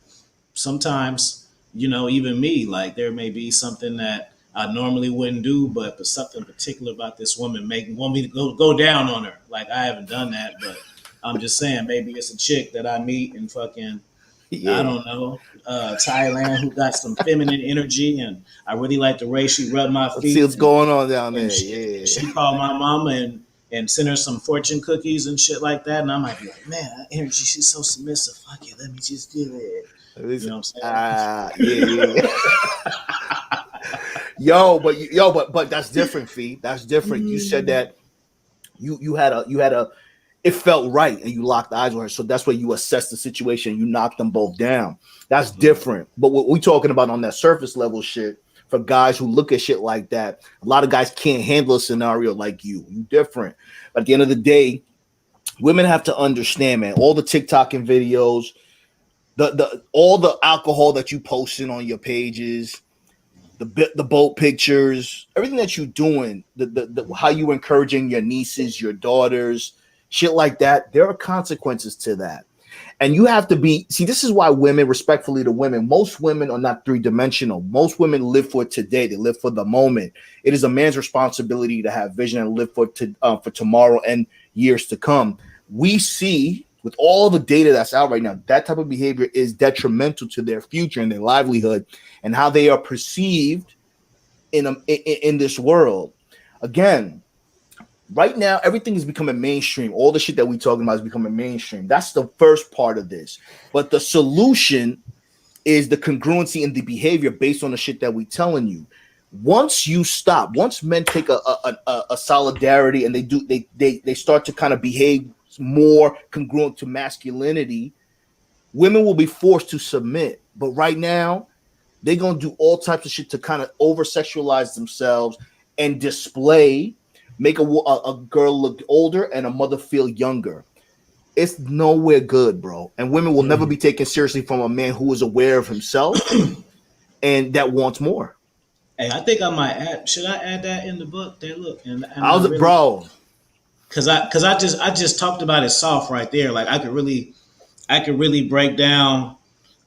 sometimes, even me, like there may be something that I normally wouldn't do, but something particular about this woman want me to go down on her. Like I haven't done that, but I'm just saying maybe it's a chick that I meet and fucking, I don't know, Thailand who got some feminine energy and I really like the way she rubbed my feet. See what's going on down there. She called my mama and sent her some fortune cookies and shit like that. And I might be like, man, that energy, she's so submissive. Fuck it, let me just do it. You know what I'm saying? Yeah. But that's different, Fee. That's different. You said that you had a it felt right and you locked eyes with her. So that's where you assess the situation. You knocked them both down. That's different. But what we're talking about on that surface level shit, for guys who look at shit like that, a lot of guys can't handle a scenario like you. You different. But at the end of the day, women have to understand, man, all the TikToking videos, all the alcohol that you posting on your pages, the boat pictures, everything that you're doing, the how you encouraging your nieces, your daughters, shit like that, there are consequences to that. And you have to this is why women, respectfully to women, most women are not three-dimensional. Most women live for today. They live for the moment. It is a man's responsibility to have vision and live for tomorrow and years to come. We see with all the data that's out right now, that type of behavior is detrimental to their future and their livelihood and how they are perceived in this world. Again, Right now, everything is becoming mainstream. All the shit that we talking about is becoming mainstream. That's the first part of this. But the solution is the congruency in the behavior based on the shit that we telling you. Once you stop, once men take a solidarity and they start to kind of behave more congruent to masculinity, women will be forced to submit. But right now, they're gonna do all types of shit to kind of over sexualize themselves and display, make a girl look older and a mother feel younger. It's nowhere good, bro. And women will never be taken seriously from a man who is aware of himself and that wants more. Hey, I think I might add. Should I add that in the book? That look, and I was, bro, because I just talked about it soft right there. Like I could really break down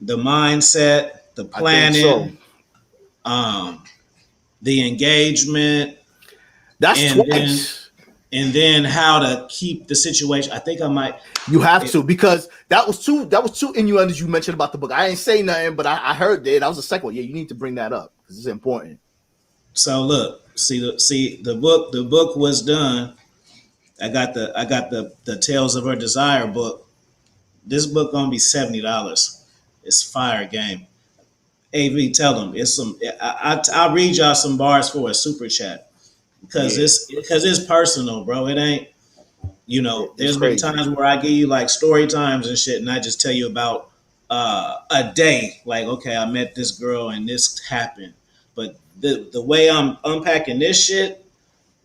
the mindset, the planning, the engagement. That's twice. And then how to keep the situation. I think I might. You have to, because that was two innuendos you mentioned about the book. I ain't say nothing, but I heard that. That was the second one. Yeah, you need to bring that up because it's important. So look, see the book. The book was done. I got the Tales of Her Desire book. This book gonna be $70. It's fire game. AV, tell them it's some. I'll read y'all some bars for a super chat because it's personal, bro. It ain't. You know, there's been times where I give you like story times and shit, and I just tell you about a day. Like, okay, I met this girl and this happened. But the way I'm unpacking this shit,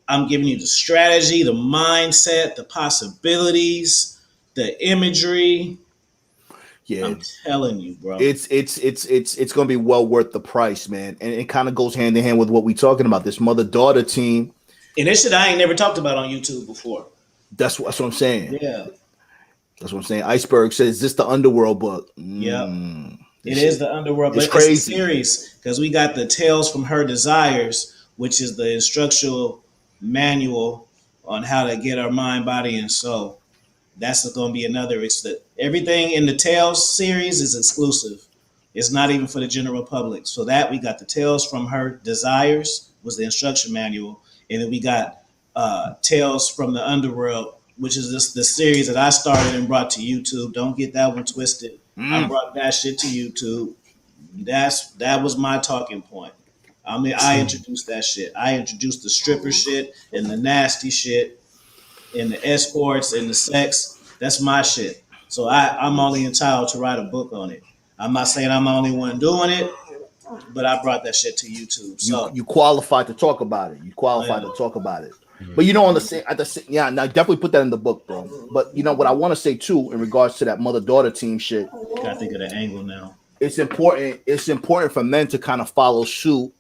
I'm giving you the strategy, the mindset, the possibilities, the imagery. Yeah, I'm telling you, bro. It's gonna be well worth the price, man. And it kind of goes hand in hand with what we're talking about. This mother-daughter team. And this shit I ain't never talked about on YouTube before. That's what I'm saying. Yeah. That's what I'm saying. Iceberg says, is this the Underworld book? Yeah. It is the Underworld, but crazy. It's a series because we got the Tales from Her Desires, which is the instructional manual on how to get our mind, body, and soul. That's going to be another. Everything in the Tales series is exclusive. It's not even for the general public. So that we got the Tales from Her Desires was the instruction manual, and then we got Tales from the Underworld, which is the series that I started and brought to YouTube. Don't get that one twisted. I brought that shit to YouTube. That was my talking point. I mean, I introduced that shit. I introduced the stripper shit and the nasty shit and the escorts and the sex. That's my shit. So I'm only entitled to write a book on it. I'm not saying I'm the only one doing it, but I brought that shit to YouTube. So you qualified to talk about it. But you know, I definitely put that in the book, bro. But you know what I want to say too, in regards to that mother-daughter team shit. Gotta think of the angle now. It's important for men to kind of follow suit,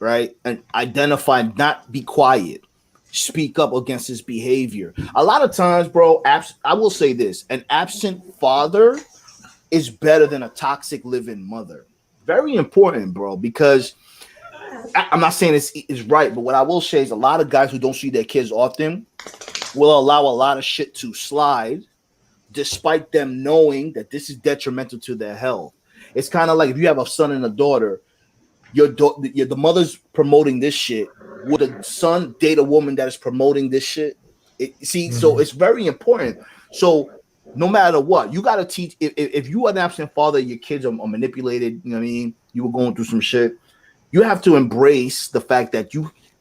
right? And identify, not be quiet. Speak up against his behavior. A lot of times, bro, I will say this: an absent father is better than a toxic living mother. Very important, bro, because I'm not saying it's right, but what I will say is a lot of guys who don't see their kids often will allow a lot of shit to slide, despite them knowing that this is detrimental to their health. It's kind of like if you have a son and a daughter, the mother's promoting this shit. Would a son date a woman that is promoting this shit? So it's very important. So no matter what, you got to teach. If you are an absent father, your kids are manipulated. You know what I mean? You were going through some shit. You have to embrace the fact that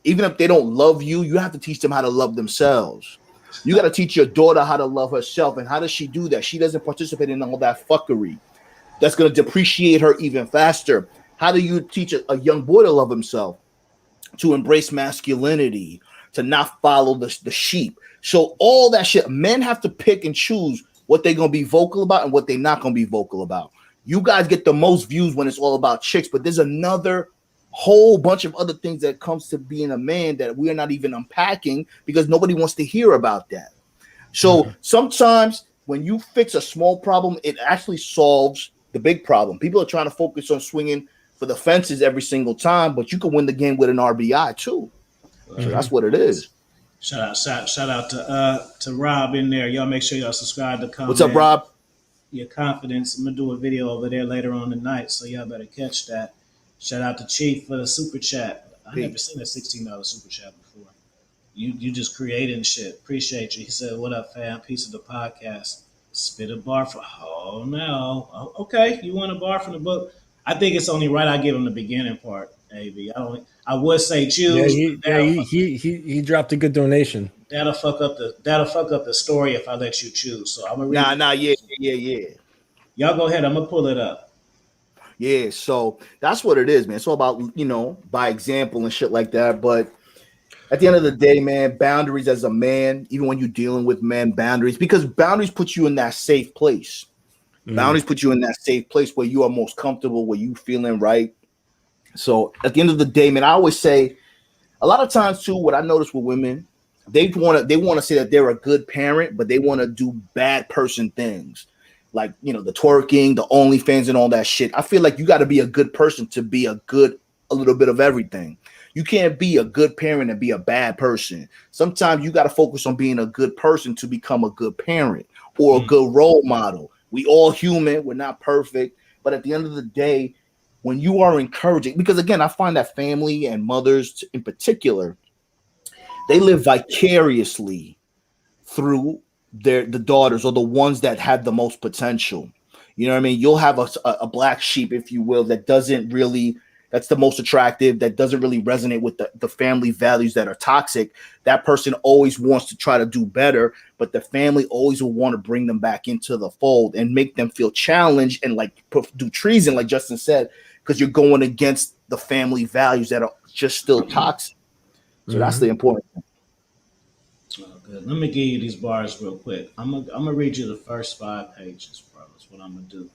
even if they don't love you, you have to teach them how to love themselves. You got to teach your daughter how to love herself. And how does she do that? She doesn't participate in all that fuckery. That's going to depreciate her even faster. How do you teach a young boy to love himself? To embrace masculinity, to not follow the sheep. So all that shit, men have to pick and choose what they're going to be vocal about and what they're not going to be vocal about. You guys get the most views when it's all about chicks, but there's another whole bunch of other things that comes to being a man that we're not even unpacking because nobody wants to hear about that. So sometimes when you fix a small problem, it actually solves the big problem. People are trying to focus on swinging for the fences every single time, but you can win the game with an RBI too. So that's what it is. Shout out to Rob in there. Y'all make sure y'all subscribe to comment. What's up, Rob? Your confidence. I'm gonna do a video over there later on tonight, so y'all better catch that. Shout out to Chief for the super chat. I never seen a $16 super chat before. You just creating shit. Appreciate you. He said, "What up, fam? Piece of the podcast." Spit a bar for. Oh no. Oh, okay, you want a bar from the book? I think it's only right I give him the beginning part. Av. I don't. I would say Yeah, choose, but he dropped a good donation. that'll fuck up the story if I let you choose. So I'm gonna read Nah, you. nah, yeah. Y'all go ahead. I'm gonna pull it up. Yeah, so that's what it is, man. It's all about, by example and shit like that. But at the end of the day, man, boundaries as a man, even when you're dealing with men, boundaries, because boundaries put you in that safe place. Mm. Boundaries put you in that safe place where you are most comfortable, where you feeling right. So at the end of the day, man, I always say a lot of times too, what I notice with women, they want to say that they're a good parent, but they want to do bad person things. Like, the twerking, the OnlyFans and all that shit. I feel like you got to be a good person to be a little bit of everything. You can't be a good parent and be a bad person. Sometimes you got to focus on being a good person to become a good parent or a Mm. good role model. We all human, we're not perfect, but at the end of the day, when you are encouraging, because again, I find that family and mothers in particular, they live vicariously through the daughters or the ones that have the most potential. You know what I mean? You'll have a black sheep, if you will, that's the most attractive, that doesn't really resonate with the family values that are toxic. That person always wants to try to do better, but the family always will want to bring them back into the fold and make them feel challenged and like do treason, like Justin said, because you're going against the family values that are just still toxic. So that's the Mhm. important thing. Oh, good. Let me give you these bars real quick. I'm gonna read you the first 5 pages, bro. That's what I'm gonna do,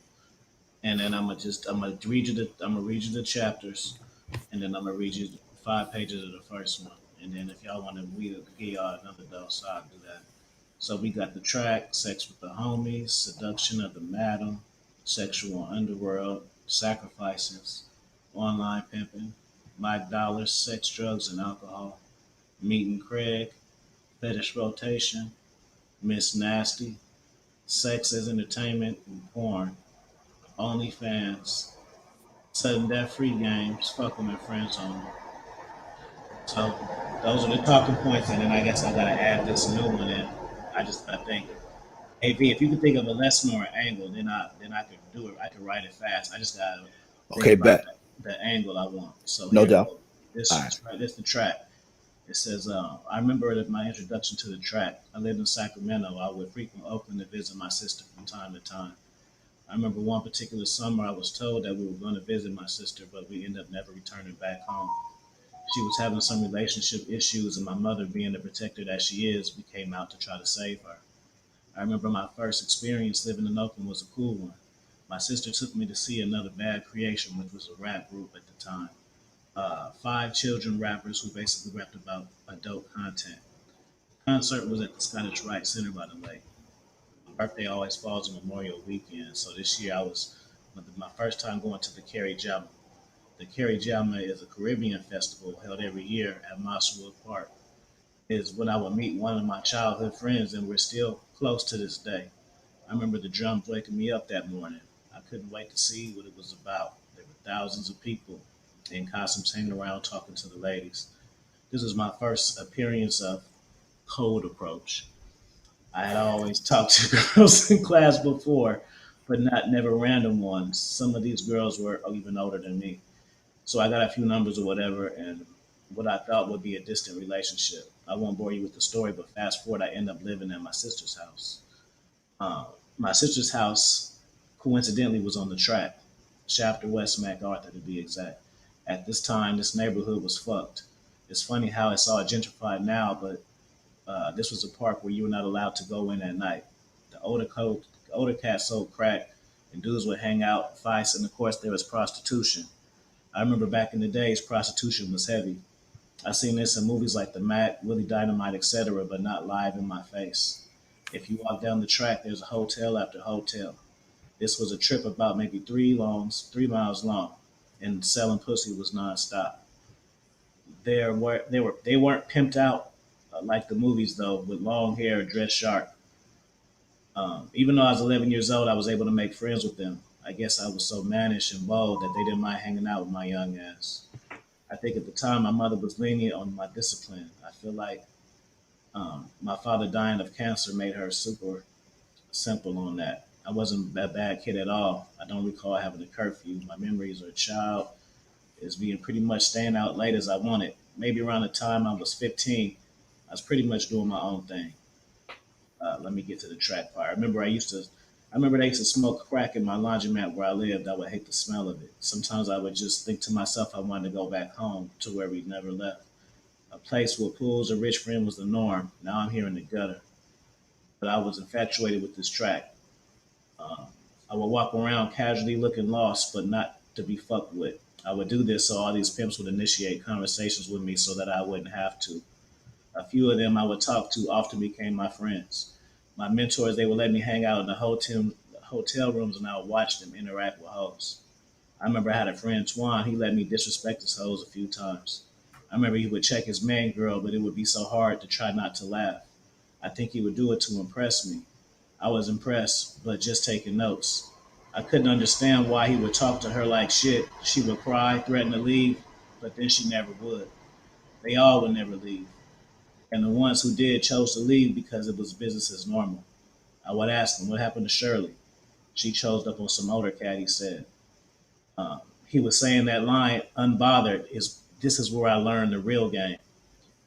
and then I'm gonna read you the chapters, and then I'm gonna read you 5 pages of the first one, and then if y'all want to, we'll give y'all another dose. So I'll do that. So we got the track, sex with the homies, seduction of the madam, sexual underworld, sacrifices, online pimping, Mike Dollars, sex, drugs, and alcohol, meeting Craig, fetish rotation, Miss Nasty, sex as entertainment and porn, OnlyFans, sudden death free games, fuck them and friends on. So those are the talking points, and then I guess I gotta add this new one in. I think, AV, if you could think of a lesson or an angle, then I could do it. I could write it fast. I just gotta think Okay, about bet. the angle I want. So No here we doubt. go. All right. This the track. It says, I remember that my introduction to the track. I lived in Sacramento. I would frequently Oakland to visit my sister from time to time. I remember one particular summer I was told that we were going to visit my sister, but we ended up never returning back home. She was having some relationship issues, and my mother, being the protector that she is, we came out to try to save her. I remember my first experience living in Oakland was a cool one. My sister took me to see Another Bad Creation, which was a rap group at the time. Five children rappers who basically rapped about adult content. The concert was at the Scottish Rite Center by the lake. My birthday always falls on Memorial Weekend, so this year I was my first time going to the Kerry Jama. The Kerry Jama is a Caribbean festival held every year at Mosswood Park. Is when I would meet one of my childhood friends, and we're still close to this day. I remember the drums waking me up that morning. I couldn't wait to see what it was about. There were thousands of people in costumes hanging around talking to the ladies. This was my first appearance of cold approach. I had always talked to girls in class before, but not never random ones. Some of these girls were even older than me. So I got a few numbers or whatever, and what I thought would be a distant relationship. I won't bore you with the story, but fast forward, I end up living at my sister's house. Uh, my sister's house, coincidentally, was on the track, Shafter West MacArthur to be exact. At this time, this neighborhood was fucked. It's funny how it's all gentrified now, but this was a park where you were not allowed to go in at night. The older cats sold crack, and dudes would hang out, fights, and of course there was prostitution. I remember back in the days, prostitution was heavy. I seen this in movies like The Mac, Willie Dynamite, etc., but not live in my face. If you walk down the track, there's a hotel after hotel. This was a trip about maybe 3 miles long, and selling pussy was nonstop. They weren't pimped out like the movies though, with long hair, dressed sharp. Even though I was 11 years old, I was able to make friends with them. I guess I was so mannish and bold that they didn't mind hanging out with my young ass. I think at the time my mother was lenient on my discipline. I feel like My father dying of cancer made her super simple on that. I wasn't a bad kid at all. I don't recall having a curfew. My memories as a child is being pretty much staying out late as I wanted. Maybe around the time I was 15, I was pretty much doing my own thing. Let me get to the track part. I remember they used to smoke crack in my laundromat where I lived. I would hate the smell of it. Sometimes I would just think to myself I wanted to go back home to where we never left. A place where pools or rich friends was the norm. Now I'm here in the gutter. But I was infatuated with this track. Um, I would walk around casually looking lost, but not to be fucked with. I would do this so all these pimps would initiate conversations with me so that I wouldn't have to. A few of them I would talk to often became my friends. My mentors, they would let me hang out in the hotel rooms and I would watch them interact with hoes. I remember I had a friend, Twan, he let me disrespect his hoes a few times. I remember he would check his man girl, but it would be so hard to try not to laugh. I think he would do it to impress me. I was impressed, but just taking notes. I couldn't understand why he would talk to her like shit. She would cry, threaten to leave, but then she never would. They all would never leave. And the ones who did chose to leave because it was business as normal. I would ask them, what happened to Shirley? She chose up on some older cat, he said. He was saying that line, unbothered, is this is where I learned the real game.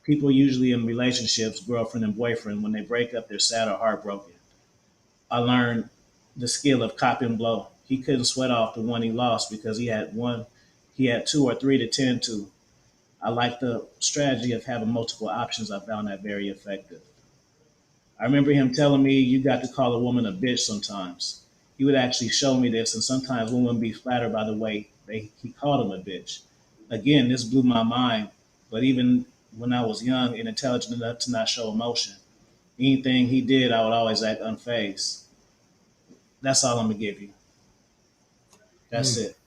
People usually in relationships, girlfriend and boyfriend, when they break up, they're sad or heartbroken. I learned the skill of cop and blow. He couldn't sweat off the one he lost because he had two or three to tend to. I like the strategy of having multiple options. I found that very effective. I remember him telling me you got to call a woman a bitch sometimes. He would actually show me this, and sometimes women would be flattered by the way he called him a bitch. Again, this blew my mind, but even when I was young and intelligent enough to not show emotion, anything he did, I would always act unfazed. That's all I'm gonna give you. That's it.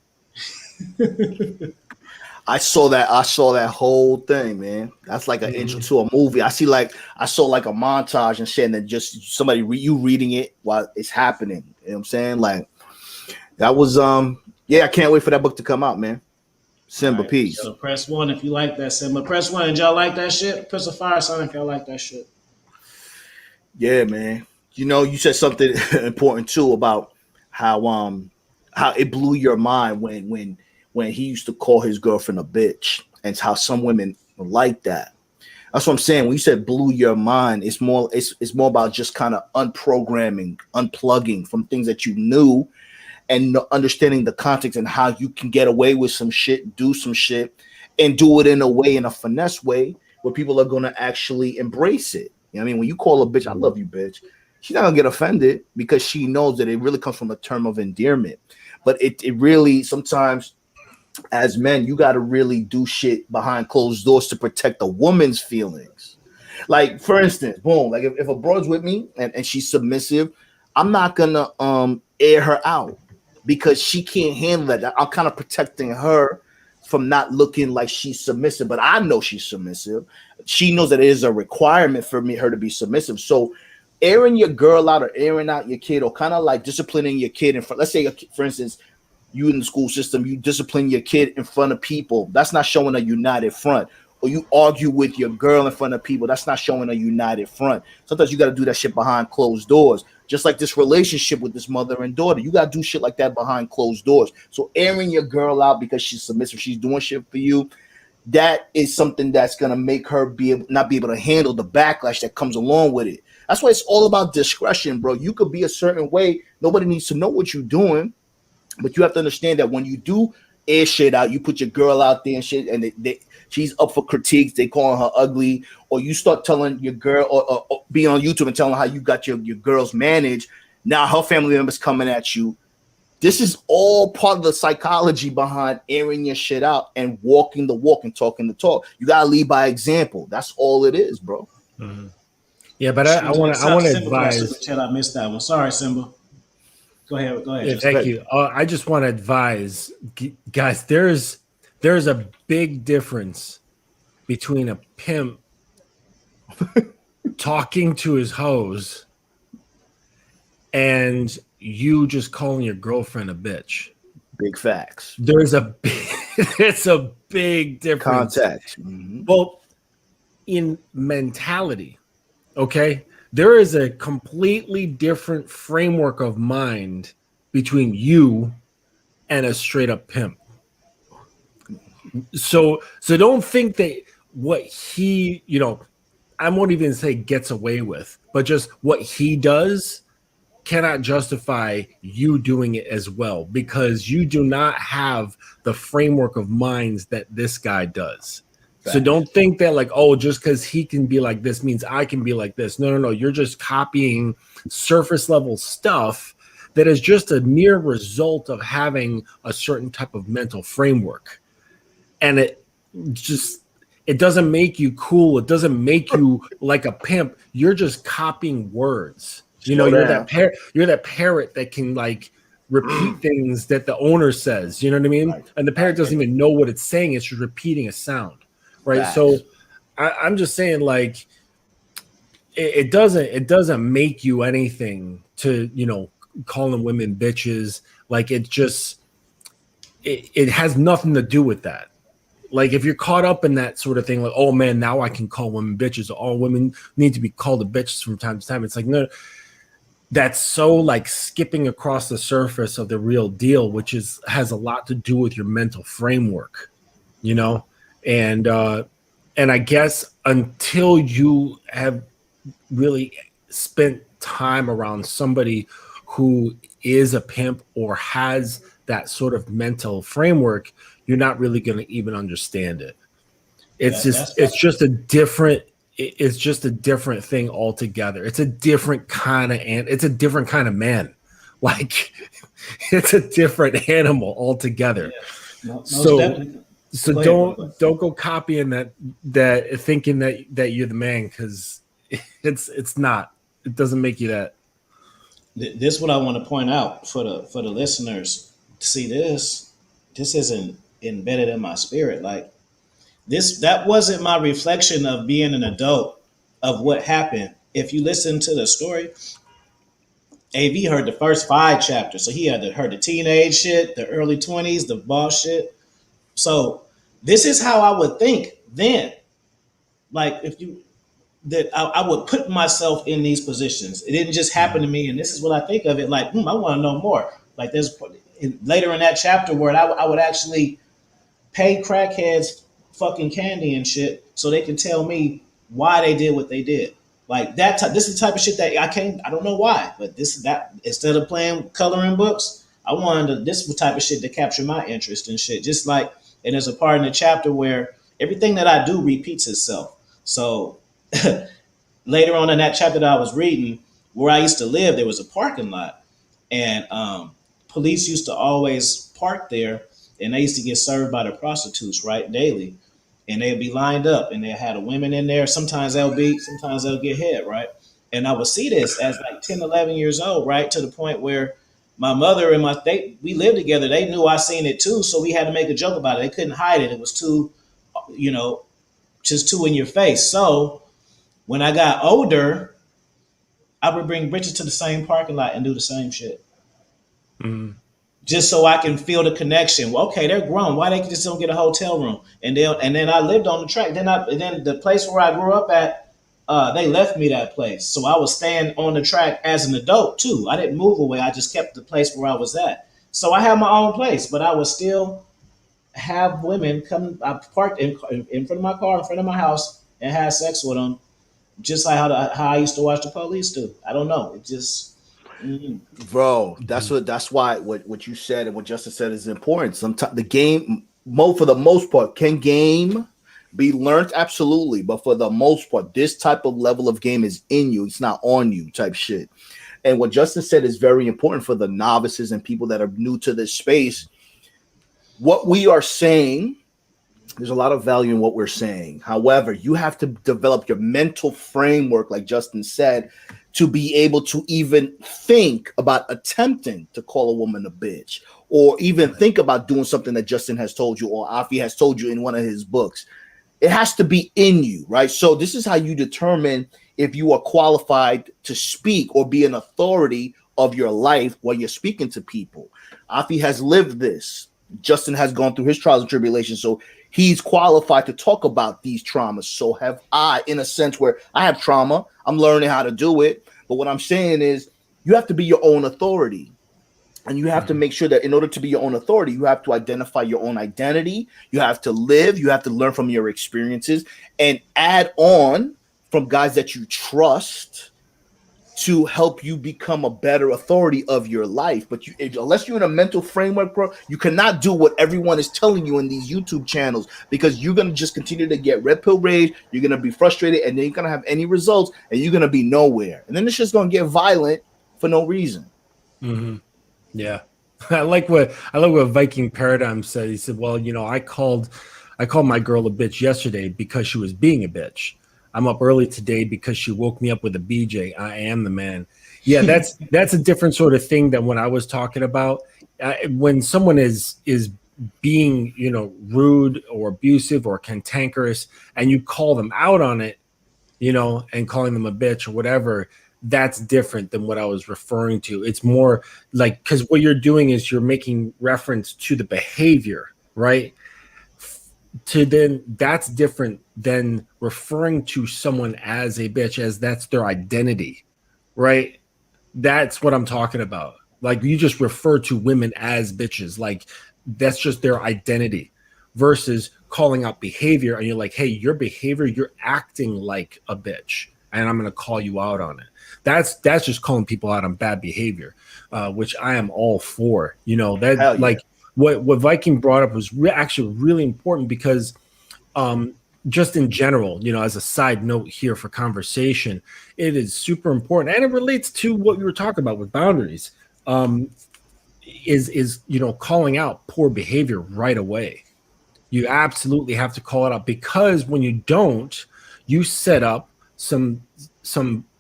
I saw that. I saw that whole thing, man. That's like an intro to a movie. I saw like a montage and shit, and then just somebody you reading it while it's happening. You know what I'm saying? Like that was yeah. I can't wait for that book to come out, man. Simba, Right. peace. So press one if you like that, Simba. Press one. Did y'all like that shit? Press a fire sign if y'all like that shit. Yeah, man. You know, you said something important too about how it blew your mind when he used to call his girlfriend a bitch, and how some women like that. That's what I'm saying. When you said blew your mind, it's more about just kind of unprogramming, unplugging from things that you knew, and understanding the context and how you can get away with some shit, do some shit, and do it in a finesse way where people are gonna actually embrace it. You know what I mean? When you call a bitch, I love you, bitch, she's not gonna get offended because she knows that it really comes from a term of endearment. But it really sometimes as men, you got to really do shit behind closed doors to protect the woman's feelings. Like, for instance, boom, like if a broad's with me and she's submissive, I'm not gonna air her out because she can't handle that. I'm kind of protecting her from not looking like she's submissive, but I know she's submissive. She knows that it is a requirement for her to be submissive. So airing your girl out or airing out your kid, or kind of like disciplining your kid in front, let's say, for instance, you in the school system, you discipline your kid in front of people, that's not showing a united front. Or you argue with your girl in front of people, that's not showing a united front. Sometimes you got to do that shit behind closed doors. Just like this relationship with this mother and daughter, you got to do shit like that behind closed doors. So airing your girl out because she's submissive, she's doing shit for you, that is something that's gonna make her not be able to handle the backlash that comes along with it. That's why it's all about discretion, bro. You could be a certain way, nobody needs to know what you're doing, but you have to understand that when you do air shit out, you put your girl out there and shit, and she's up for critiques, they calling her ugly, or you start telling your girl, or be on YouTube and telling her how you got your girls managed. Now her family members coming at you. This is all part of the psychology behind airing your shit out and walking the walk and talking the talk. You gotta lead by example. That's all it is, bro. Mm-hmm. Yeah, but I want to advise. I missed that one. Sorry, Simba. Go ahead. Yeah, thank you. I just want to advise, guys. There's a big difference between a pimp talking to his hoes and you just calling your girlfriend a bitch. Big facts. It's a big difference. Context. Mm-hmm. Well, in mentality, Okay, there is a completely different framework of mind between you and a straight up pimp. So don't think that what he, I won't even say gets away with, but just what he does cannot justify you doing it as well, because you do not have the framework of minds that this guy does. So don't think that like, oh, just because he can be like this means I can be like this. No. You're just copying surface level stuff that is just a mere result of having a certain type of mental framework. And it doesn't make you cool. It doesn't make you like a pimp. You're just copying words. You're that parrot that can like repeat things that the owner says. You know what I mean? Right. And the parrot doesn't even know what it's saying. It's just repeating a sound. Right. Facts. So I'm just saying, like, it doesn't make you anything to, calling women bitches. Like, it has nothing to do with that. Like, if you're caught up in that sort of thing, like, oh man, now I can call women bitches, or all women need to be called a bitch from time to time. It's like, no, that's so like skipping across the surface of the real deal, which has a lot to do with your mental framework, and I guess until you have really spent time around somebody who is a pimp or has that sort of mental framework, you're not really going to even understand it. It's just a different thing altogether. It's a different kind of man. Like, it's a different animal altogether. Yeah. So don't go copying that thinking that you're the man, because it's not. It doesn't make you that. This is what I want to point out for the listeners. See, this isn't embedded in my spirit. Like, that wasn't my reflection of being an adult, of what happened. If you listen to the story, AV heard the first 5 chapters. So he heard the teenage shit, the early 20s, the boss shit. So this is how I would think then. Like, I would put myself in these positions. It didn't just happen to me. And this is what I think of it. Like, I want to know more. Like, there's later in that chapter where I would actually pay crackheads fucking candy and shit so they can tell me why they did what they did. Like, this is the type of shit that I don't know why, but instead of playing coloring books, I wanted this type of shit to capture my interest and shit. Just like, and there's a part in the chapter where everything that I do repeats itself. So later on in that chapter that I was reading, where I used to live, there was a parking lot, and police used to always park there, and they used to get served by the prostitutes, right, daily. And they'd be lined up, and they had women in there. Sometimes they'll get head, right? And I would see this as like 10, 11 years old, right? To the point where my mother and we lived together. They knew I seen it too. So we had to make a joke about it. They couldn't hide it. It was too, just too in your face. So when I got older, I would bring bitches to the same parking lot and do the same shit. Mm-hmm. Just so I can feel the connection. Well, okay, they're grown. Why they just don't get a hotel room? And then I lived on the track. Then the place where I grew up at, they left me that place. So I was staying on the track as an adult too. I didn't move away. I just kept the place where I was at. So I had my own place, but I would still have women come. I parked in front of my car, in front of my house, and had sex with them, just like how I used to watch the police do. I don't know. It just. Bro, that's why what you said and what Justin said is important. Sometimes the game, for the most part, can game be learned? Absolutely, but for the most part, this type of level of game is in you. It's not on you, type shit. And what Justin said is very important for the novices and people that are new to this space. What we are saying, there's a lot of value in what we're saying. However, you have to develop your mental framework, like Justin said, to be able to even think about attempting to call a woman a bitch, or even think about doing something that Justin has told you or Afi has told you in one of his books. It has to be in you, right? So this is how you determine if you are qualified to speak or be an authority of your life when you're speaking to people. Afi has lived this. Justin has gone through his trials and tribulations, so he's qualified to talk about these traumas. So have I, in a sense where I have trauma. I'm learning how to do it. But what I'm saying is you have to be your own authority. And you have to make sure that in order to be your own authority, you have to identify your own identity. You have to live. You have to learn from your experiences and add on from guys that you trust to help you become a better authority of your life. But unless you're in a mental framework, bro, you cannot do what everyone is telling you in these YouTube channels, because you're going to just continue to get red pill rage. You're going to be frustrated, and then you're going to have any results, and you're going to be nowhere. And then it's just going to get violent for no reason. Mm-hmm. Yeah. I like what Viking Paradigm said. He said, well, I called my girl a bitch yesterday because she was being a bitch. I'm up early today because she woke me up with a BJ. I am the man. Yeah, that's a different sort of thing than what I was talking about. When someone is being, rude or abusive or cantankerous, and you call them out on it, and calling them a bitch or whatever, that's different than what I was referring to. It's more like, because what you're doing is you're making reference to the behavior, right? That's different than referring to someone as a bitch, as that's their identity, right? That's what I'm talking about. Like, you just refer to women as bitches, like that's just their identity, versus calling out behavior and you're like, hey, your behavior, you're acting like a bitch, and I'm going to call you out on it. That's just calling people out on bad behavior, which I am all for. Like what Viking brought up was actually really important, because just in general, as a side note here for conversation, it is super important, and it relates to what we were talking about with boundaries. Is calling out poor behavior right away. You absolutely have to call it out, because when you don't, you set up some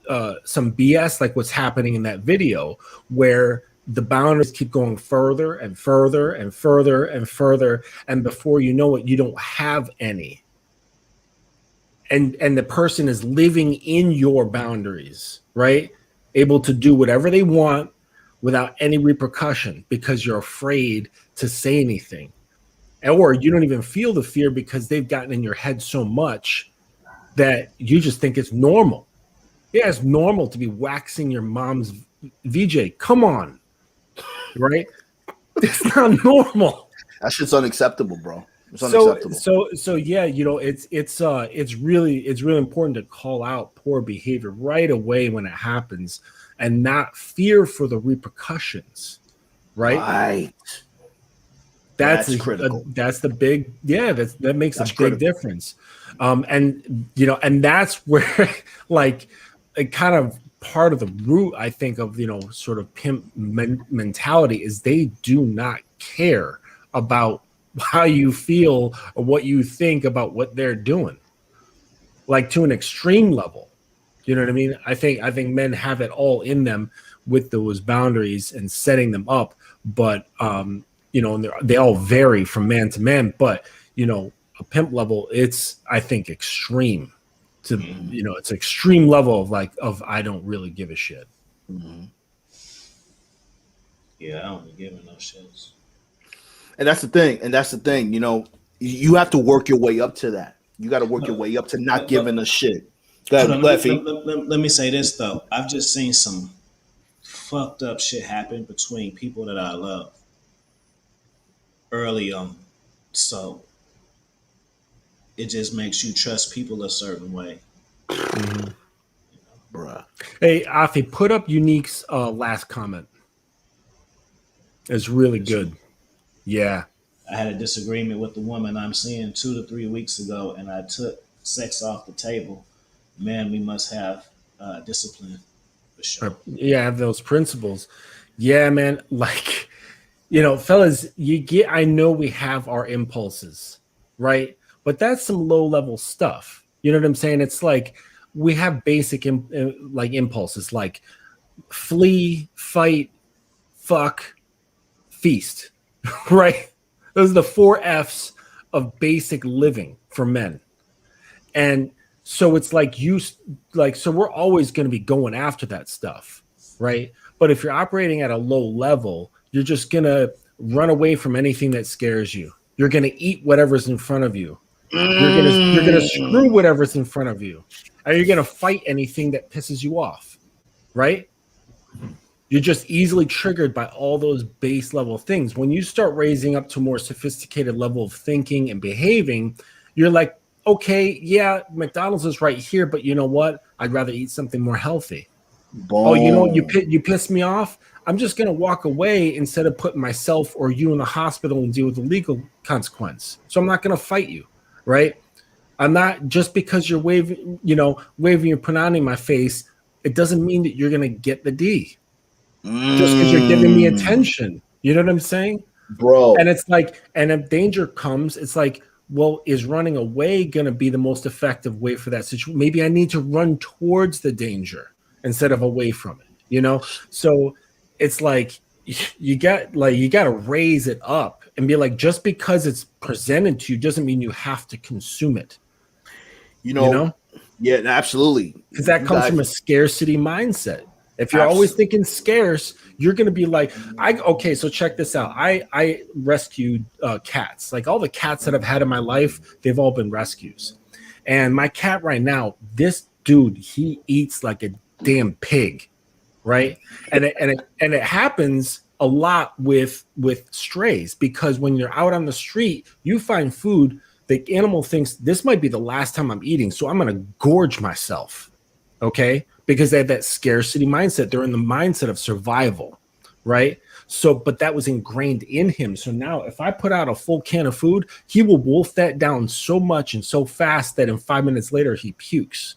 BS, like what's happening in that video, where the boundaries keep going further and further and further and further, and before you know it, you don't have any. And the person is living in your boundaries, right? Able to do whatever they want without any repercussion, because you're afraid to say anything. Or you don't even feel the fear because they've gotten in your head so much that you just think it's normal. Yeah, it's normal to be waxing your mom's VJ. Come on, right? It's not normal. That shit's unacceptable, bro. It's unacceptable. So yeah, it's really important to call out poor behavior right away when it happens, and not fear for the repercussions, right? Right. That's critical. That's the big, that makes a big difference. And that's where, like, a kind of part of the root, I think, of, sort of pimp mentality is they do not care about how you feel or what you think about what they're doing, like to an extreme level. You know what I mean? I think men have it all in them with those boundaries and setting them up, but they all vary from man to man. But a pimp level, it's, I think, extreme. To it's an extreme level of I don't really give a shit. Mm-hmm. Yeah, I don't be giving no shits. And that's the thing. You have to work your way up to that. You got to work your way up to not giving a shit. Let me say this though. I've just seen some fucked up shit happen between people that I love early on. So it just makes you trust people a certain way. Mm-hmm. Bruh. Hey, Afi, put up Unique's last comment. It's really good. Yeah. I had a disagreement with the woman I'm seeing 2 to 3 weeks ago, and I took sex off the table. Man, we must have discipline for sure. Yeah, have those principles. Yeah, man. Like, fellas, I know we have our impulses, right? But that's some low level stuff. You know what I'm saying? It's like we have basic impulses, like flee, fight, fuck, feast, right? Those are the 4 F's of basic living for men. And so it's like so we're always going to be going after that stuff, right? But if you're operating at a low level, you're just going to run away from anything that scares you. You're going to eat whatever's in front of you. You're gonna screw whatever's in front of you. And you're going to fight anything that pisses you off, right? You're just easily triggered by all those base level things. When you start raising up to a more sophisticated level of thinking and behaving, you're like, okay, yeah, McDonald's is right here, but you know what? I'd rather eat something more healthy. Boom. Oh, you know what? You piss me off. I'm just going to walk away instead of putting myself or you in the hospital and deal with the legal consequence. So I'm not going to fight you, right? I'm not, just because you're waving your punani in my face, it doesn't mean that you're going to get the D. Just because you're giving me attention. You know what I'm saying? Bro. And it's like, and if danger comes, it's like, well, is running away going to be the most effective way for that situation? Maybe I need to run towards the danger instead of away from it, you know? So it's like, you got to raise it up and be like, just because it's presented to you doesn't mean you have to consume it. You know? Yeah, absolutely. Because that comes from a scarcity mindset. If you're always thinking scarce, you're going to be like, okay, so check this out. I rescued cats. Like all the cats that I've had in my life, they've all been rescues. And my cat right now, this dude, he eats like a damn pig, right? And it happens a lot with strays, because when you're out on the street, you find food, the animal thinks this might be the last time I'm eating, so I'm going to gorge myself, okay? Because they have that scarcity mindset. They're in the mindset of survival, right? So, but that was ingrained in him. So now if I put out a full can of food, he will wolf that down so much and so fast that in 5 minutes later, he pukes,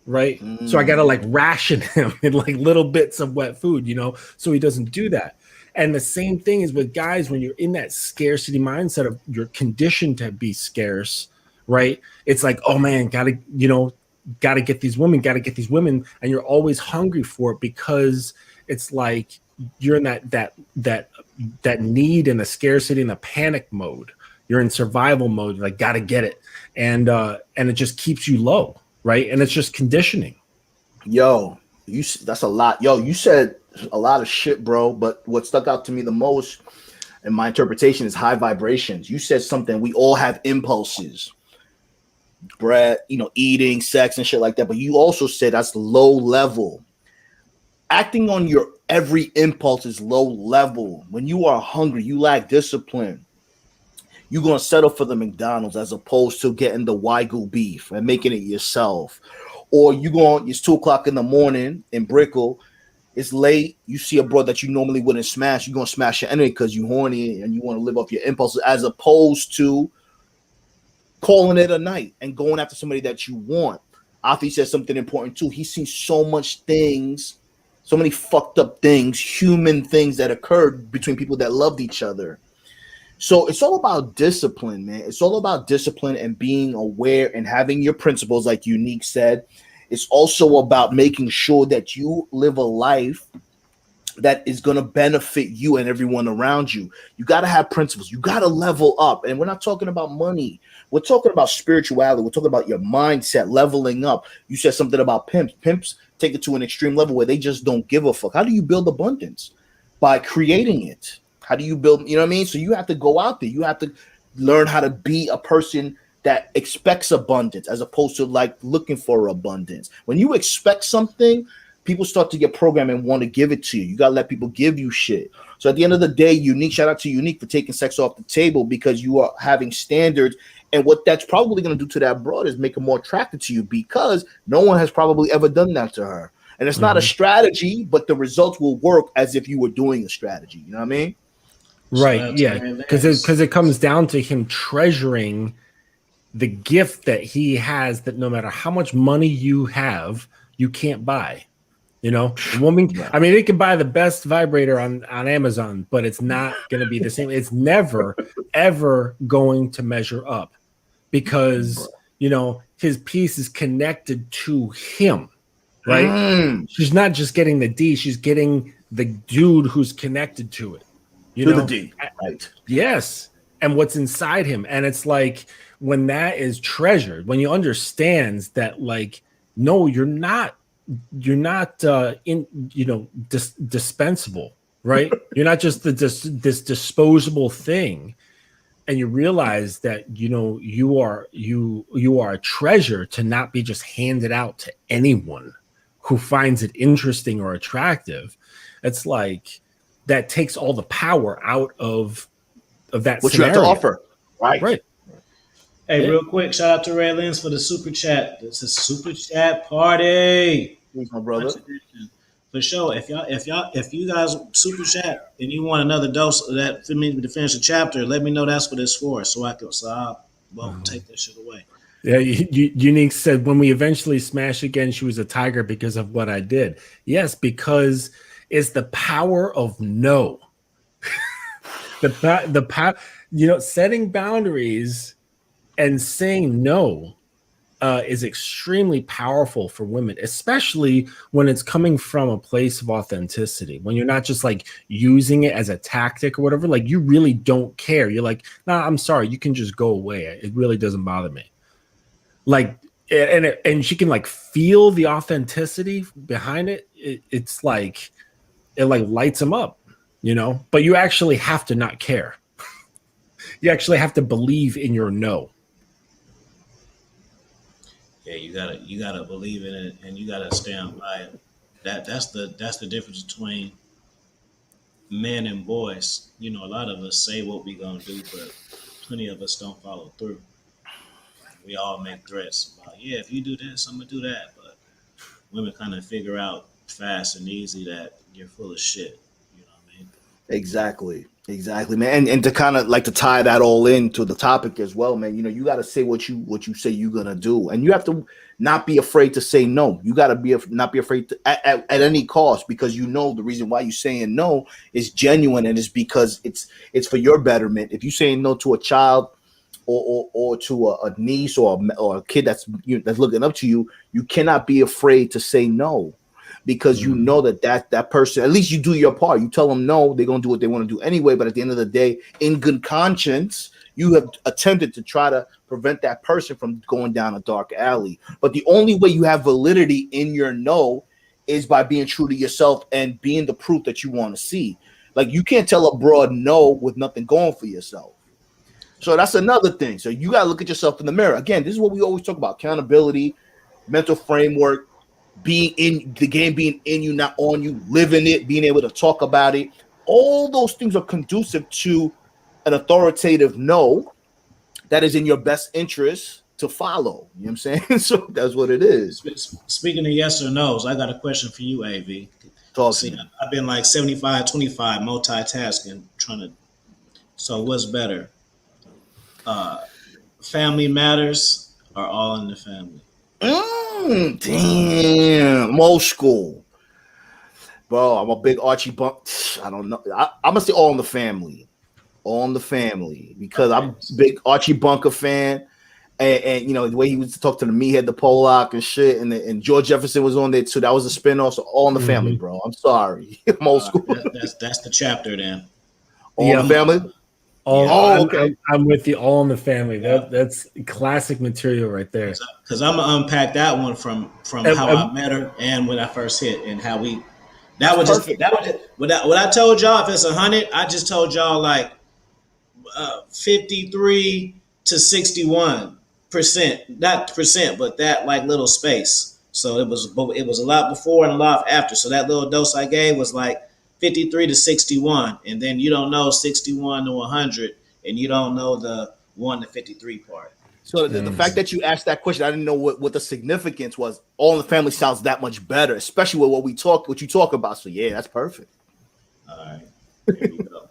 right? So I got to like ration him in like little bits of wet food, you know, so he doesn't do that. And the same thing is with guys, when you're in that scarcity mindset of you're conditioned to be scarce, right? It's like, oh man, got to get these women, and you're always hungry for it because it's like you're in that need and the scarcity and the panic mode. You're in survival mode, like got to get it, and it just keeps you low, right? And it's just conditioning. Yo, that's a lot. Yo, you said a lot of shit, bro. But what stuck out to me the most in my interpretation is high vibrations. You said something. We all have impulses. Bread, eating, sex, and shit like that. But you also said that's low level. Acting on your every impulse is low level. When you are hungry, you lack discipline. You're gonna settle for the McDonald's as opposed to getting the Wagyu beef and making it yourself. Or it's 2:00 in the morning in Brickell. It's late. You see a bro that you normally wouldn't smash. You're gonna smash it anyway because you're horny and you want to live off your impulses, as opposed to calling it a night and going after somebody that you want. Afi said something important too. He sees so much things, so many fucked up things, human things that occurred between people that loved each other. So it's all about discipline, man. It's all about discipline and being aware and having your principles, like Unique said. It's also about making sure that you live a life that is going to benefit you and everyone around you. You got to have principles. You got to level up. And we're not talking about money. We're talking about spirituality. We're talking about your mindset, leveling up. You said something about pimps. Pimps take it to an extreme level where they just don't give a fuck. How do you build abundance? By creating it. How do you build, you know what I mean? So you have to go out there. You have to learn how to be a person that expects abundance as opposed to like looking for abundance. When you expect something, people start to get programmed and want to give it to you. You got to let people give you shit. So at the end of the day, Unique, shout out to Unique for taking sex off the table, because you are having standards. And what that's probably going to do to that broad is make her more attracted to you, because no one has probably ever done that to her. And it's not a strategy, but the results will work as if you were doing a strategy. You know what I mean? Right. Yeah. Because it comes down to him treasuring the gift that he has, that no matter how much money you have, you can't buy. You know, a woman, I mean, it can buy the best vibrator on Amazon, but it's not going to be the same. It's never, ever going to measure up, because, his piece is connected to him, right? She's not just getting the D, she's getting the dude who's connected to it. The D, right? Yes. And what's inside him. And it's like, when that is treasured, when you understands that, like, no, you're not dispensable. right? You're not just this disposable thing. And you realize that you are a treasure to not be just handed out to anyone who finds it interesting or attractive. It's like that takes all the power out of that what scenario. you have to offer. Right. Hey, real quick, shout out to Ray Lens for the super chat. This is super chat party. Thanks, my brother. For sure. If you guys super chat and you want another dose of that for me to finish the chapter, let me know that's what it's for, so I'll take that shit away. Yeah, Unique said when we eventually smash again, she was a tiger because of what I did. Yes, because it's the power of no. the power, setting boundaries and saying no is extremely powerful for women, especially when it's coming from a place of authenticity. When you're not just like using it as a tactic or whatever, like you really don't care. You're like, nah, I'm sorry, you can just go away. It really doesn't bother me. Like, and she can like feel the authenticity behind it. It's like it like lights them up, But you actually have to not care. You actually have to believe in your no. Yeah, you gotta believe in it, and you gotta stand by it. That's the difference between men and boys. A lot of us say what we gonna do, but plenty of us don't follow through. We all make threats about, if you do this, I'm gonna do that. But women kind of figure out fast and easy that you're full of shit. You know what I mean? Exactly, man. And to kind of like to tie that all into the topic as well, man. You got to say what you say you're gonna do, and you have to not be afraid to say no. You got to not be afraid to at any cost, because the reason why you're saying no is genuine, and it's because it's for your betterment. If you're saying no to a child or to a niece or a kid that's looking up to you, you cannot be afraid to say no. Because you know that person, at least you do your part. You tell them no, they're going to do what they want to do anyway. But at the end of the day, in good conscience, you have attempted to try to prevent that person from going down a dark alley. But the only way you have validity in your no is by being true to yourself and being the proof that you want to see. Like, you can't tell a broad no with nothing going for yourself. So that's another thing. So you got to look at yourself in the mirror. Again, this is what we always talk about: accountability, mental framework, being in the game, being in you, not on you, living it, being able to talk about it. All those things are conducive to an authoritative no that is in your best interest to follow. You know what I'm saying? So that's what it is. Speaking of yes or no's, I got a question for you, AV. See, I've been like 75-25 multitasking, so what's better? Family matters or all in the family? Damn, I'm old school, bro. I'm a big Archie Bunk. I don't know. I'm gonna say all in the family, because I'm a big Archie Bunker fan, and the way he was to talk to the meathead, the Pollock and shit, and George Jefferson was on there too. That was a spinoff. So all in the family, bro. I'm sorry, I'm old school. That's the chapter then. All in the family. Okay. I'm with you. All in the family. That's classic material right there. Because I'm gonna unpack that one from how I met her and when I first hit, and how we. What I told y'all. If it's 100, I just told y'all like 53 to 61%, not percent, but that like little space. So it was a lot before and a lot after. So that little dose I gave was like 53 to 61, and then you don't know 61 to 100, and you don't know the 1 to 53 part. So the fact that you asked that question, I didn't know what the significance was. All in the family sounds that much better, especially with what you talk about. So yeah, that's perfect. All right. There you go.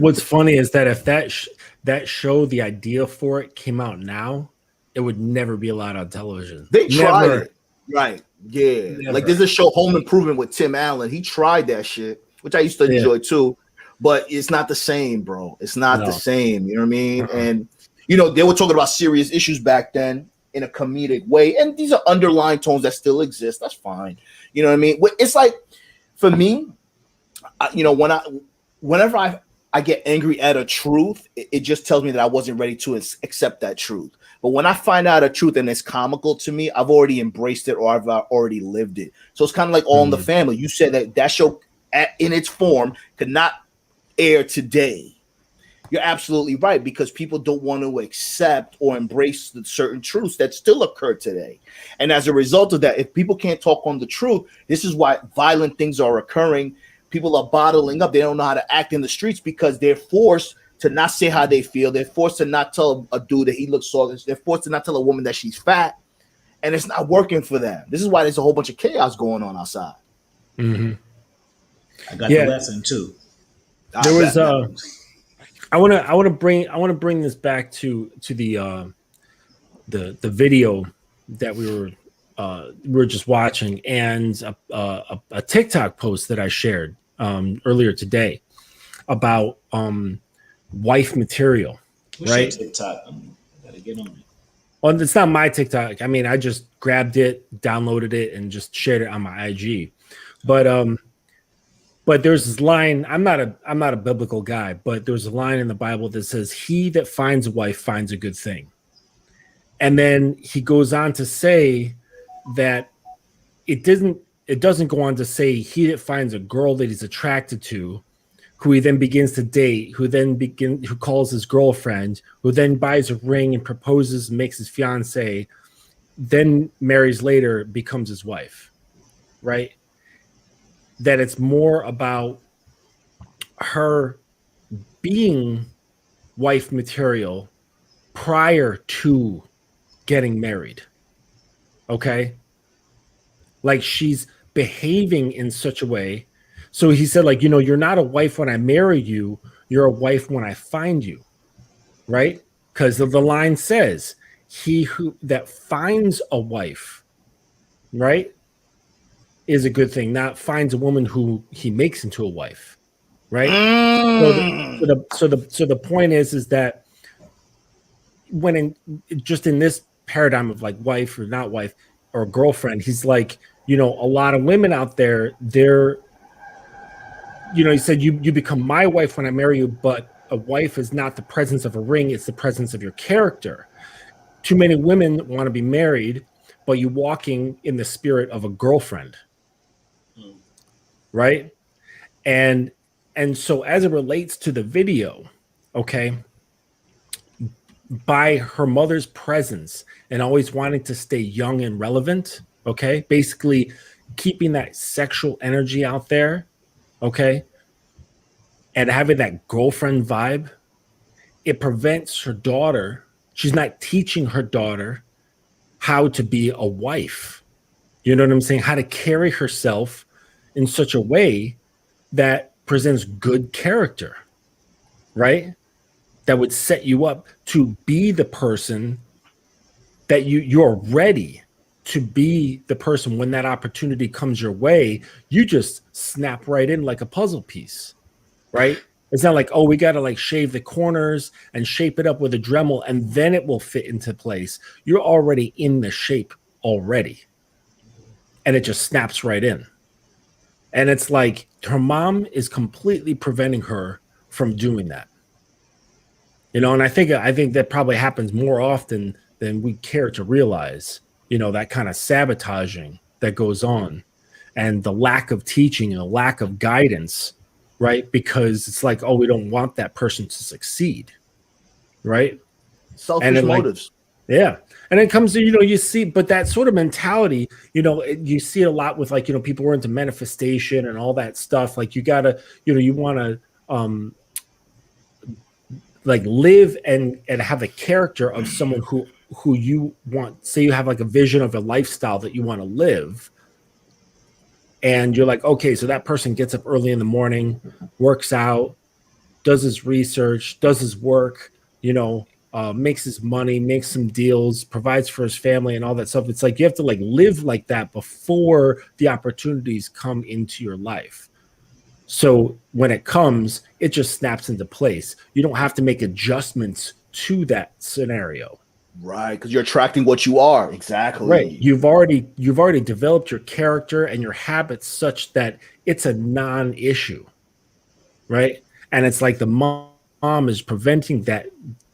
What's funny is that if that show, the idea for it came out now, it would never be allowed on television. They tried it. Right. Yeah. Never. Like there's a show, Home Improvement, with Tim Allen. He tried that shit, which I used to enjoy too. But it's not the same, bro. It's not the same. You know what I mean? And they were talking about serious issues back then in a comedic way. And these are underlying tones that still exist. That's fine. You know what I mean? It's like, for me, whenever I get angry at a truth, it just tells me that I wasn't ready to accept that truth. But when I find out a truth and it's comical to me, I've already embraced it, or I've already lived it. So it's kind of like All in the Family. You said that show in its form could not air today. You're absolutely right, because people don't want to accept or embrace the certain truths that still occur today. And as a result of that, if people can't talk on the truth, this is why violent things are occurring. People are bottling up. They don't know how to act in the streets because they're forced to not say how they feel. They're forced to not tell a dude that he looks soft. They're forced to not tell a woman that she's fat. And it's not working for them. This is why there's a whole bunch of chaos going on outside. Mm-hmm. I got the lesson too. There was I want to bring this back to the video that we were just watching, and a TikTok post that I shared earlier today about wife material. What's right? your TikTok? I gotta get on it. Well, it's not my TikTok. I mean, I just grabbed it, downloaded it, and just shared it on my IG. But there's this line. I'm not a biblical guy, but there's a line in the Bible that says, "He that finds a wife finds a good thing." And then he goes on to say that it doesn't go on to say he that finds a girl that he's attracted to, who he then begins to date, who calls his girlfriend, who then buys a ring and proposes and makes his fiance, then marries later, becomes his wife, right? That it's more about her being wife material prior to getting married. Okay? Like she's behaving in such a way. So he said, like, you're not a wife when I marry you, you're a wife when I find you. Right? Because the line says, he who that finds a wife, right, is a good thing, not finds a woman who he makes into a wife, right? So the point is that when in this paradigm of like wife or not wife or girlfriend, he's like, a lot of women out there, they're, he said, you become my wife when I marry you, but a wife is not the presence of a ring, it's the presence of your character. Too many women want to be married, but you're walking in the spirit of a girlfriend. Right? And so as it relates to the video, okay, by her mother's presence and always wanting to stay young and relevant, okay, basically keeping that sexual energy out there, okay, and having that girlfriend vibe, it prevents her daughter. She's not teaching her daughter how to be a wife. You know what I'm saying? How to carry herself in such a way that presents good character, right? That would set you up to be the person that you're ready to be the person when that opportunity comes your way. You just snap right in like a puzzle piece, right? It's not like, oh, we got to like shave the corners and shape it up with a Dremel and then it will fit into place. You're already in the shape already. And it just snaps right in. And it's like her mom is completely preventing her from doing that. And I think that probably happens more often than we care to realize, that kind of sabotaging that goes on and the lack of teaching and the lack of guidance, right? Because it's like, oh, we don't want that person to succeed, right? Selfish motives. Yeah. And it comes to, you see, but that sort of mentality, you see it a lot with like, people who are into manifestation and all that stuff. Like you gotta, you want to like live and have a character of someone who you want. Say you have like a vision of a lifestyle that you want to live. And you're like, okay, so that person gets up early in the morning, works out, does his research, does his work, makes his money, makes some deals, provides for his family and all that stuff. It's like you have to like live like that before the opportunities come into your life. So when it comes, it just snaps into place. You don't have to make adjustments to that scenario. Right, because you're attracting what you are. Exactly. Right. You've already developed your character and your habits such that it's a non-issue. Right. And it's like the mom is preventing that,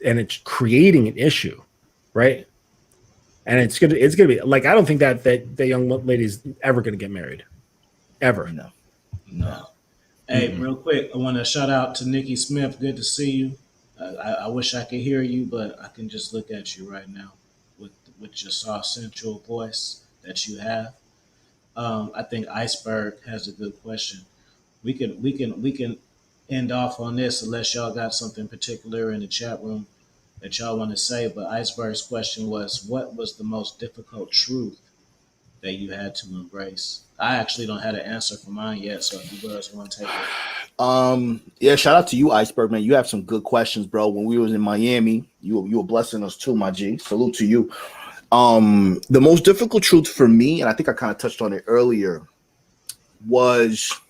and it's creating an issue, right? And it's gonna be like, I don't think that the young lady's ever gonna get married, ever. No. Hey, real quick, I want to shout out to Nikki Smith. Good to see you. I wish I could hear you, but I can just look at you right now with your soft central voice that you have. I think Iceberg has a good question. We can end off on this unless y'all got something particular in the chat room that y'all want to say. But Iceberg's question was, what was the most difficult truth that you had to embrace? I actually don't have an answer for mine yet, so if you girls want to take it. Yeah, shout out to you, Iceberg, man. You have some good questions, bro. When we was in Miami, you were blessing us too, my G. Salute to you. The most difficult truth for me, and I think I kind of touched on it earlier, was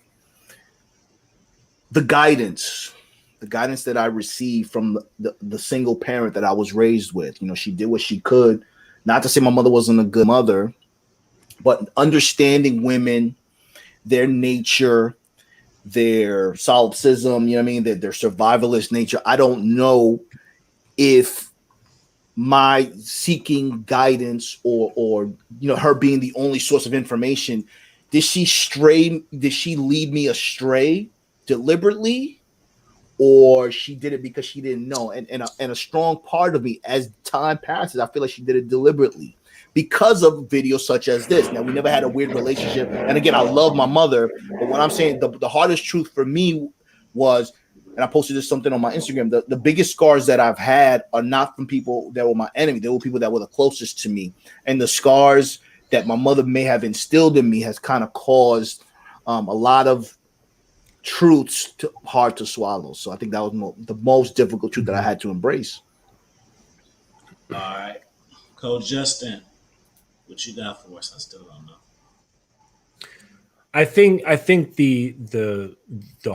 the guidance that I received from the single parent that I was raised with. You know, she did what she could. Not to say my mother wasn't a good mother, but understanding women, their nature, their solipsism, you know what I mean, their survivalist nature. I don't know if my seeking guidance or you know, her being the only source of information, did she lead me astray deliberately, or she did it because she didn't know? And a strong part of me, as time passes, I feel like she did it deliberately because of videos such as this. Now, we never had a weird relationship, and again, I love my mother, but what I'm saying, the hardest truth for me was, and I posted this something on my Instagram, the biggest scars that I've had are not from people that were my enemy. They were people that were the closest to me, and the scars that my mother may have instilled in me has kind of caused a lot of truths hard to swallow. So I think that was the most difficult truth that I had to embrace. All right, Coach Justin, what you got for us? I still don't know. I think the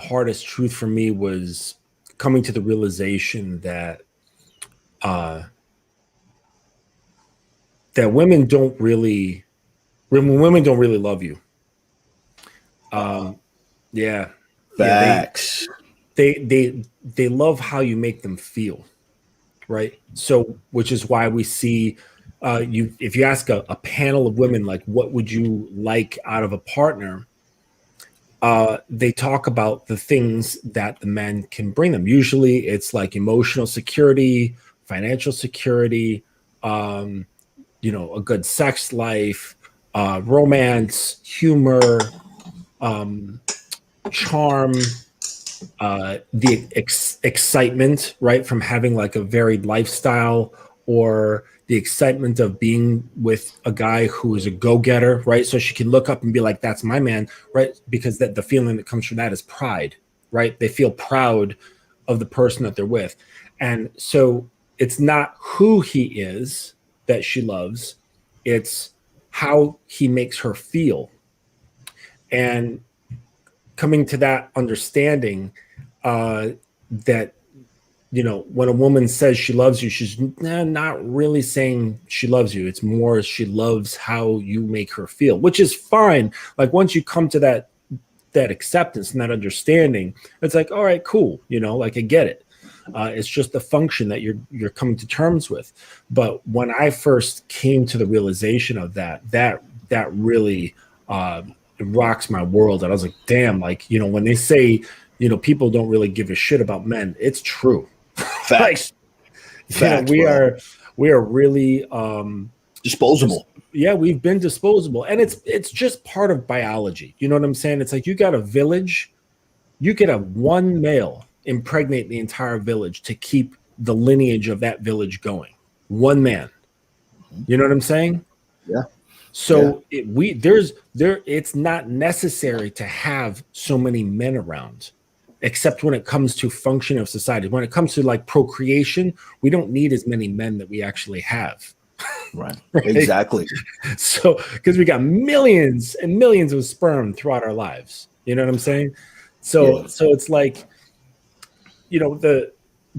hardest truth for me was coming to the realization that that women don't really love you. Yeah. Facts. They love how you make them feel, right? So, which is why we see if you ask a panel of women, like, what would you like out of a partner? They talk about the things that the men can bring them. Usually it's like emotional security, financial security, you know, a good sex life, romance, humor, charm, the excitement, right, from having like a varied lifestyle, or the excitement of being with a guy who is a go-getter, right? So she can look up and be like, that's my man, right? Because the feeling that comes from that is pride, right? They feel proud of the person that they're with. And so it's not who he is that she loves, it's how he makes her feel. And coming to that understanding that, you know, when a woman says she loves you, she's not really saying she loves you. It's more she loves how you make her feel, which is fine. Like, once you come to that acceptance and that understanding, it's like, all right, cool. You know, like, I get it. It's just the function that you're coming to terms with. But when I first came to the realization of that really it rocks my world. And I was like, damn, like, you know, when they say, you know, people don't really give a shit about men, it's true. Facts. Like, Facts, you know, we are really disposable. Yeah, we've been disposable, and it's just part of biology. You know what I'm saying? It's like, you got a village, you could have one male impregnate the entire village to keep the lineage of that village going. One man. You know what I'm saying? Yeah. So it's not necessary to have so many men around, except when it comes to function of society. When it comes to like procreation, we don't need as many men that we actually have. Right. Exactly. So, because we got millions and millions of sperm throughout our lives. You know what I'm saying? So it's like, you know,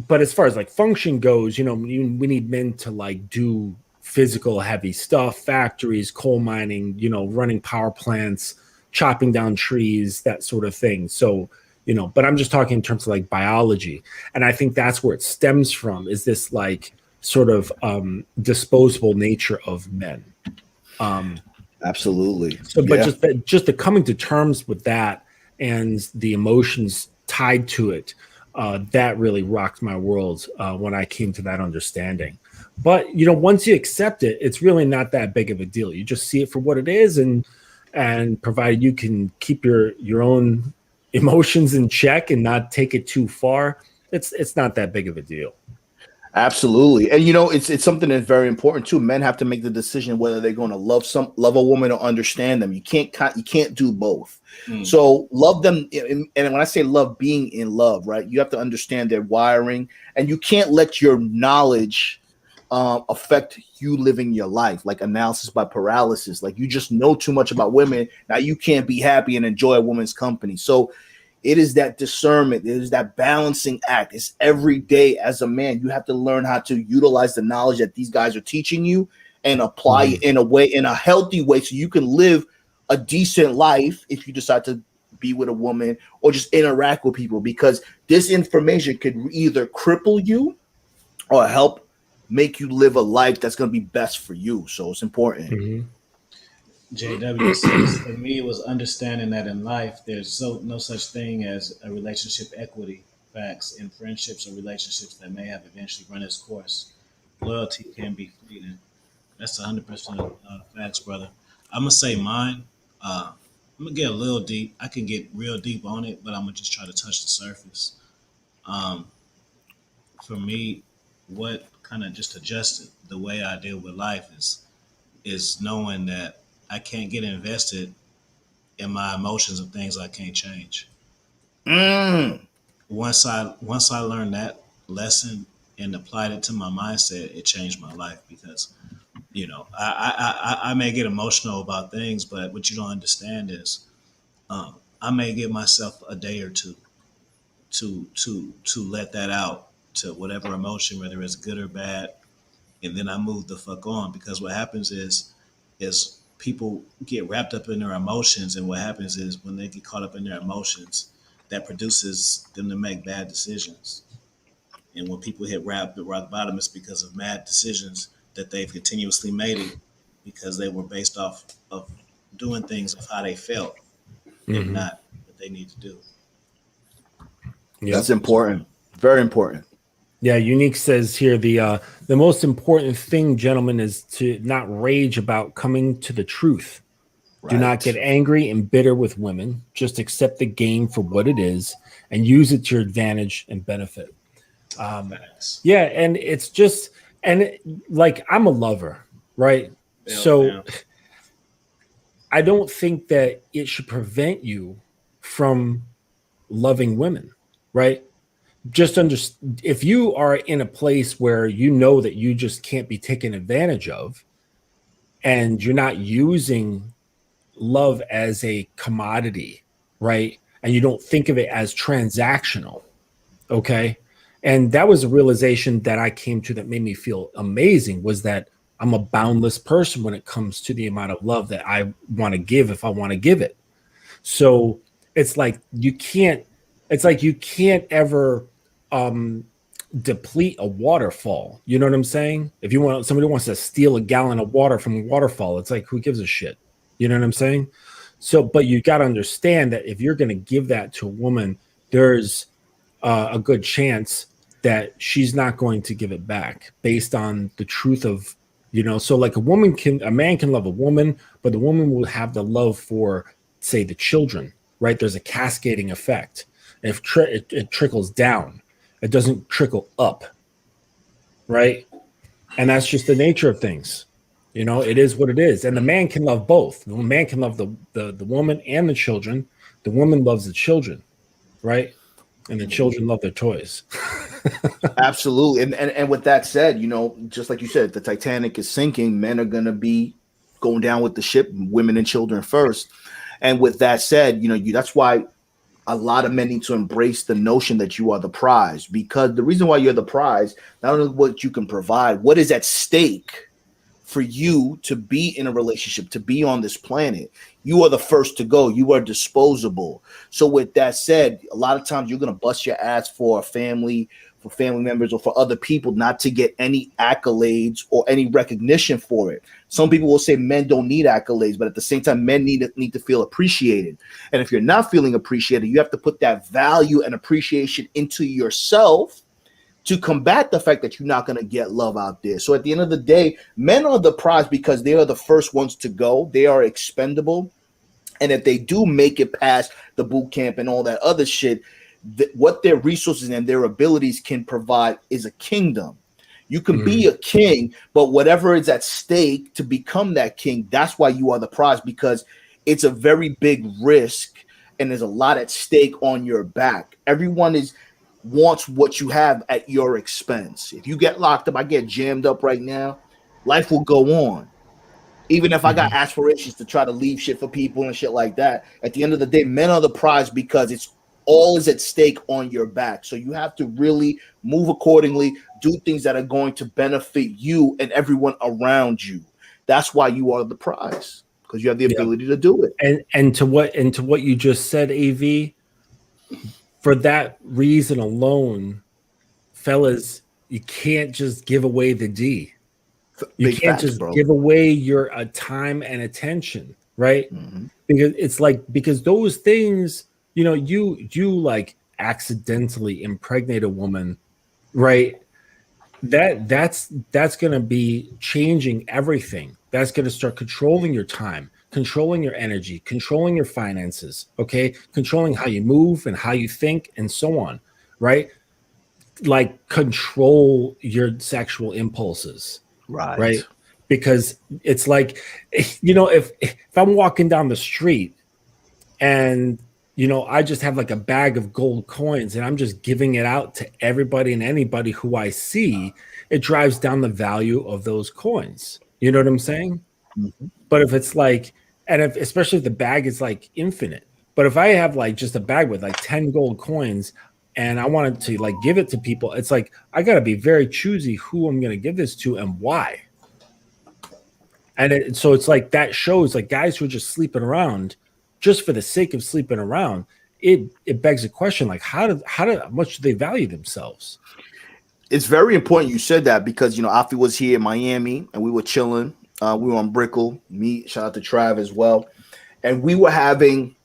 but as far as like function goes, you know, we need men to like do physical heavy stuff, factories, coal mining, you know, running power plants, chopping down trees, that sort of thing. So, you know, but I'm just talking in terms of like biology. And I think that's where it stems from, is this like sort of disposable nature of men. Absolutely. So, but just the coming to terms with that and the emotions tied to it, that really rocked my world when I came to that understanding. But once you accept it, it's really not that big of a deal. You just see it for what it is, and provided you can keep your own emotions in check and not take it too far, it's not that big of a deal. Absolutely. And it's something that's very important too. Men have to make the decision whether they're going to love a woman or understand them. You can't do both. So love them, and when I say love, being in love, right? You have to understand their wiring, and you can't let your knowledge affect you living your life, like analysis by paralysis. Like, you just know too much about women. Now you can't be happy and enjoy a woman's company. So it is that discernment. It is that balancing act. It's every day as a man. You have to learn how to utilize the knowledge that these guys are teaching you and apply it in a healthy way, so you can live a decent life if you decide to be with a woman or just interact with people, because this information could either cripple you or help make you live a life that's going to be best for you. So it's important. JW says, for me, it was understanding that in life, there's no such thing as a relationship equity. Facts in friendships or relationships that may have eventually run its course. Loyalty can be fleeting. That's 100% facts, brother. I'm gonna say mine. I'm gonna get a little deep. I can get real deep on it, but I'm gonna just try to touch the surface. Um, for me, what kind of just adjusted the way I deal with life is knowing that I can't get invested in my emotions of things I can't change. Once I learned that lesson and applied it to my mindset, it changed my life, because I may get emotional about things, but what you don't understand is I may give myself a day or two to let that out, to whatever emotion, whether it's good or bad, and then I move the fuck on. Because what happens is people get wrapped up in their emotions, and what happens is when they get caught up in their emotions, that produces them to make bad decisions. And when people hit the rock bottom, it's because of mad decisions that they've continuously made it, because they were based off of doing things of how they felt, and not what they need to do. That's important. Very important. Yeah, Unique says here the most important thing, gentlemen, is to not rage about coming to the truth. Right. Do not get angry and bitter with women. Just accept the game for what it is and use it to your advantage and benefit. Yeah, and it's just, like, I'm a lover, right? So I don't think that it should prevent you from loving women, right? Just if you are in a place where you know that you just can't be taken advantage of, and you're not using love as a commodity, right? And you don't think of it as transactional, okay? And that was a realization that I came to that made me feel amazing, was that I'm a boundless person when it comes to the amount of love that I want to give if I want to give it. So it's like you can't ever deplete a waterfall. You know what I'm saying? If somebody wants to steal a gallon of water from a waterfall, it's like, who gives a shit? You know what I'm saying? So, but you got to understand that if you're going to give that to a woman, there's a good chance that she's not going to give it back based on the truth of, so like a man can love a woman, but the woman will have the love for, say, the children, right? There's a cascading effect. If it trickles down, it doesn't trickle up, right? And that's just the nature of things. It is what it is. And the man can love both. The man can love the woman and the children. The woman loves the children, right? And the children love their toys. Absolutely. And with that said, just like you said, the Titanic is sinking. Men are going to be going down with the ship, women and children first. And with that said, that's why a lot of men need to embrace the notion that you are the prize, because the reason why you're the prize, not only what you can provide, what is at stake for you to be in a relationship, to be on this planet. You are the first to go. You are disposable. So with that said, a lot of times you're going to bust your ass for a family, for family members or for other people not to get any accolades or any recognition for it. Some people will say men don't need accolades, but at the same time, men need to feel appreciated. And if you're not feeling appreciated, you have to put that value and appreciation into yourself to combat the fact that you're not going to get love out there. So at the end of the day, men are the prize because they are the first ones to go. They are expendable. And if they do make it past the boot camp and all that other shit, what their resources and their abilities can provide is a kingdom. You can be a king, but whatever is at stake to become that king, that's why you are the prize, because it's a very big risk and there's a lot at stake on your back. Everyone wants what you have at your expense. If you get locked up, I get jammed up right now, life will go on. Even if I got aspirations to try to leave shit for people and shit like that, at the end of the day, men are the prize because it's all is at stake on your back. So you have to really move accordingly, do things that are going to benefit you and everyone around you. That's why you are the prize, because you have the ability to do it. And to what you just said, AV, for that reason alone, fellas, you can't just give away the D. You can't just give away your time and attention, right? Because it's like, because those things, you know, you like accidentally impregnate a woman, right? That's going to be changing everything. That's going to start controlling your time, controlling your energy, controlling your finances, okay? Controlling how you move and how you think and so on, right? Like control your sexual impulses. Right. Because it's like, you know, if I'm walking down the street and, you know, I just have like a bag of gold coins and I'm just giving it out to everybody and anybody who I see, it drives down the value of those coins. You know what I'm saying? But if it's like, and especially if the bag is like infinite, but if I have like just a bag with like 10 gold coins and I wanted to like give it to people, it's like I got to be very choosy who I'm going to give this to and why. And so it's like that shows like guys who are just sleeping around just for the sake of sleeping around. It begs a question, like how much do they value themselves? It's very important you said that, because, you know, Afi was here in Miami and we were chilling. We were on Brickell. Me, shout out to Trav as well. And we were having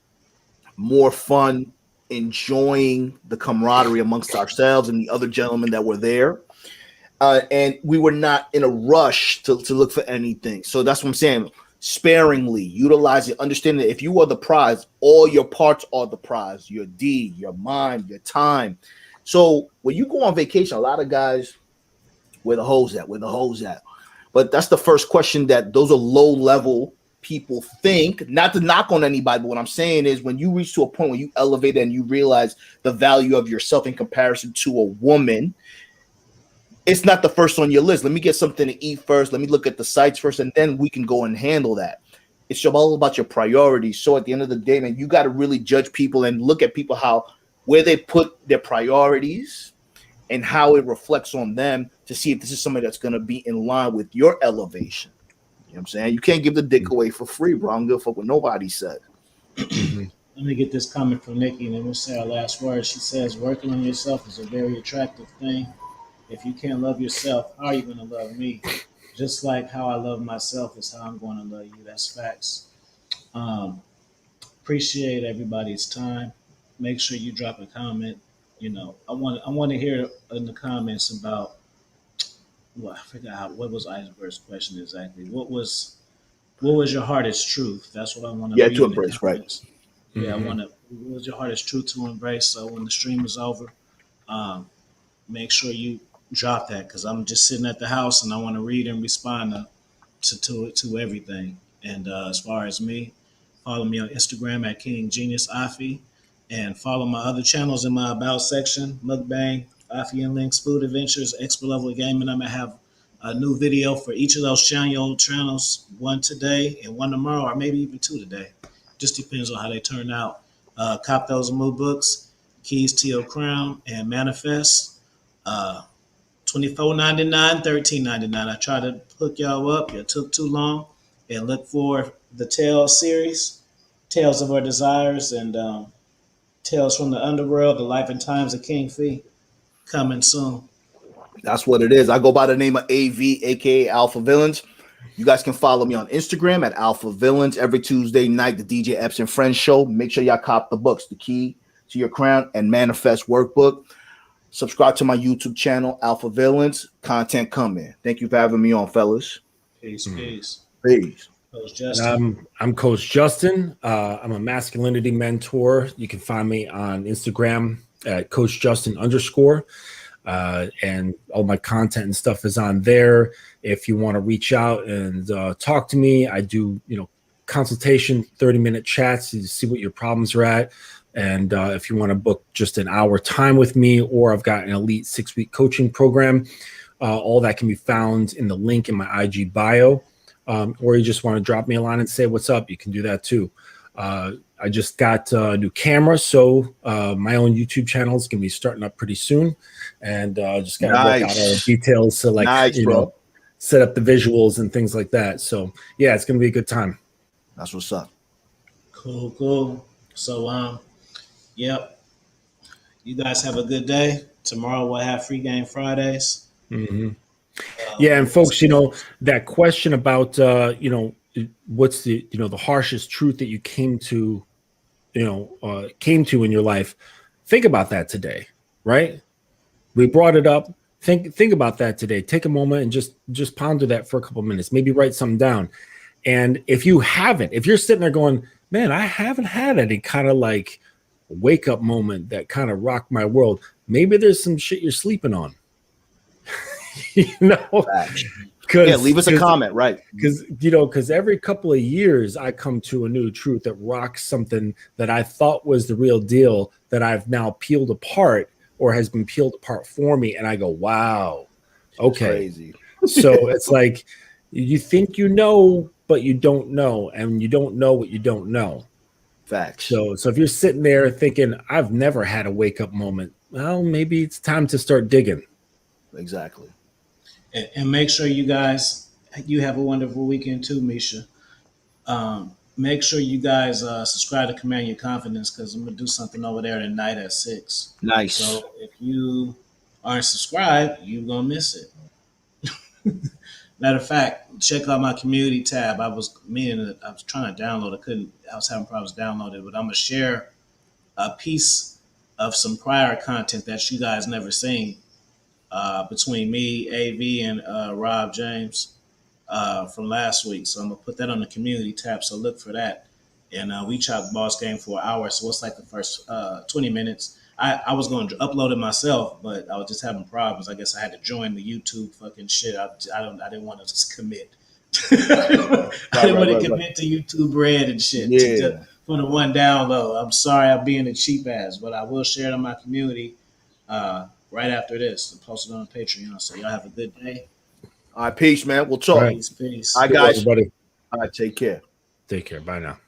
more fun, enjoying the camaraderie amongst ourselves and the other gentlemen that were there. And we were not in a rush to look for anything. So that's what I'm saying. Sparingly, utilize it. Understand that if you are the prize, all your parts are the prize. Your D, your mind, your time. So when you go on vacation, a lot of guys, where the hoes at? Where the hoes at? But that's the first question that those are low-level people think. Not to knock on anybody, but what I'm saying is when you reach to a point where you elevate and you realize the value of yourself in comparison to a woman, it's not the first on your list. Let me get something to eat first. Let me look at the sites first, and then we can go and handle that. It's all about your priorities. So at the end of the day, man, you got to really judge people and look at people where they put their priorities and how it reflects on them to see if this is somebody that's going to be in line with your elevation. You know what I'm saying? You can't give the dick away for free, bro. I don't give a fuck what nobody said. Let me get this comment from Nikki, and then we'll say our last word. She says, working on yourself is a very attractive thing. If you can't love yourself, how are you going to love me? Just like how I love myself is how I'm going to love you. That's facts. Appreciate everybody's time. Make sure you drop a comment. You know, I want to hear in the comments about I forgot what was Iceberg's question exactly. What was your hardest truth? That's what I want to read to embrace, right? Yeah, I want to. What was your hardest truth to embrace? So when the stream is over, make sure you drop that, because I'm just sitting at the house and I want to read and respond to everything. And as far as me, follow me on Instagram at King Genius Afi, and follow my other channels in my about section: Mukbang, Afi and Links, Food Adventures, Expert Level Gaming. I'm gonna have a new video for each of those channels, one today and one tomorrow, or maybe even two today. Just depends on how they turn out. Cop those mood books, Keys to Your Crown, and Manifest. $24.99, $13.99. I tried to hook y'all up. It took too long. And look for the Tales series, Tales of Our Desires, and Tales from the Underworld, The Life and Times of King Fee. Coming soon. That's what it is. I go by the name of AV, aka Alpha Villains. You guys can follow me on Instagram at Alpha Villains. Every Tuesday night, the DJ Epps and Friends show. Make sure y'all cop the books, The Key to Your Crown and Manifest Workbook. Subscribe to my YouTube channel, Alpha Villains. Content coming. Thank you for having me on, fellas. Peace, peace. Peace. Coach Justin. I'm Coach Justin. I'm a masculinity mentor. You can find me on Instagram at Coach Justin _. And all my content and stuff is on there. If you want to reach out and talk to me, I do, consultation, 30-minute chats to see what your problems are at. And if you want to book just an hour time with me, or I've got an elite 6-week coaching program, all that can be found in the link in my IG bio. Or you just want to drop me a line and say what's up, you can do that too. I just got a new camera, so my own YouTube channel is going to be starting up pretty soon, and just got to work out all the details to set up the visuals and things like that. So yeah, it's going to be a good time. That's what's up. Cool. So yep. You guys have a good day. Tomorrow we'll have Free Game Fridays. Mm-hmm. Yeah, and folks, that question about what's the the harshest truth that you came to in your life. Think about that today, right? We brought it up. Think about that today. Take a moment and just ponder that for a couple minutes. Maybe write something down. And if you're sitting there going, man, I haven't had any kind of like wake up moment that kind of rocked my world. Maybe there's some shit you're sleeping on. Leave us a comment, right? Because every couple of years I come to a new truth that rocks something that I thought was the real deal that I've now peeled apart or has been peeled apart for me, and I go, wow, okay. Crazy. So it's like you think but you don't know, and you don't know what you don't know. Facts. So if you're sitting there thinking, I've never had a wake up moment, well, maybe it's time to start digging. Exactly. And make sure you guys, you have a wonderful weekend too, Misha. Make sure you guys subscribe to Command Your Confidence, because I'm going to do something over there tonight at 6. Nice. So if you aren't subscribed, you're going to miss it. Matter of fact, check out my community tab. I was trying to download. I was having problems downloading, but I'm going to share a piece of some prior content that you guys never seen. Between me, AV, and Rob James from last week. So I'm going to put that on the community tab, so look for that. And we chopped Boss Game for an hour, so it's like the first 20 minutes. I was going to upload it myself, but I was just having problems. I guess I had to join the YouTube fucking shit. I didn't want to just commit. I didn't want to commit to YouTube Red and shit for the one download. I'm sorry I'm being a cheap ass, but I will share it on my community right after this and post it on Patreon. So y'all have a good day. All right, peace, man. We'll talk. Peace. All right, guys. Everybody. All right, take care. Take care. Bye now.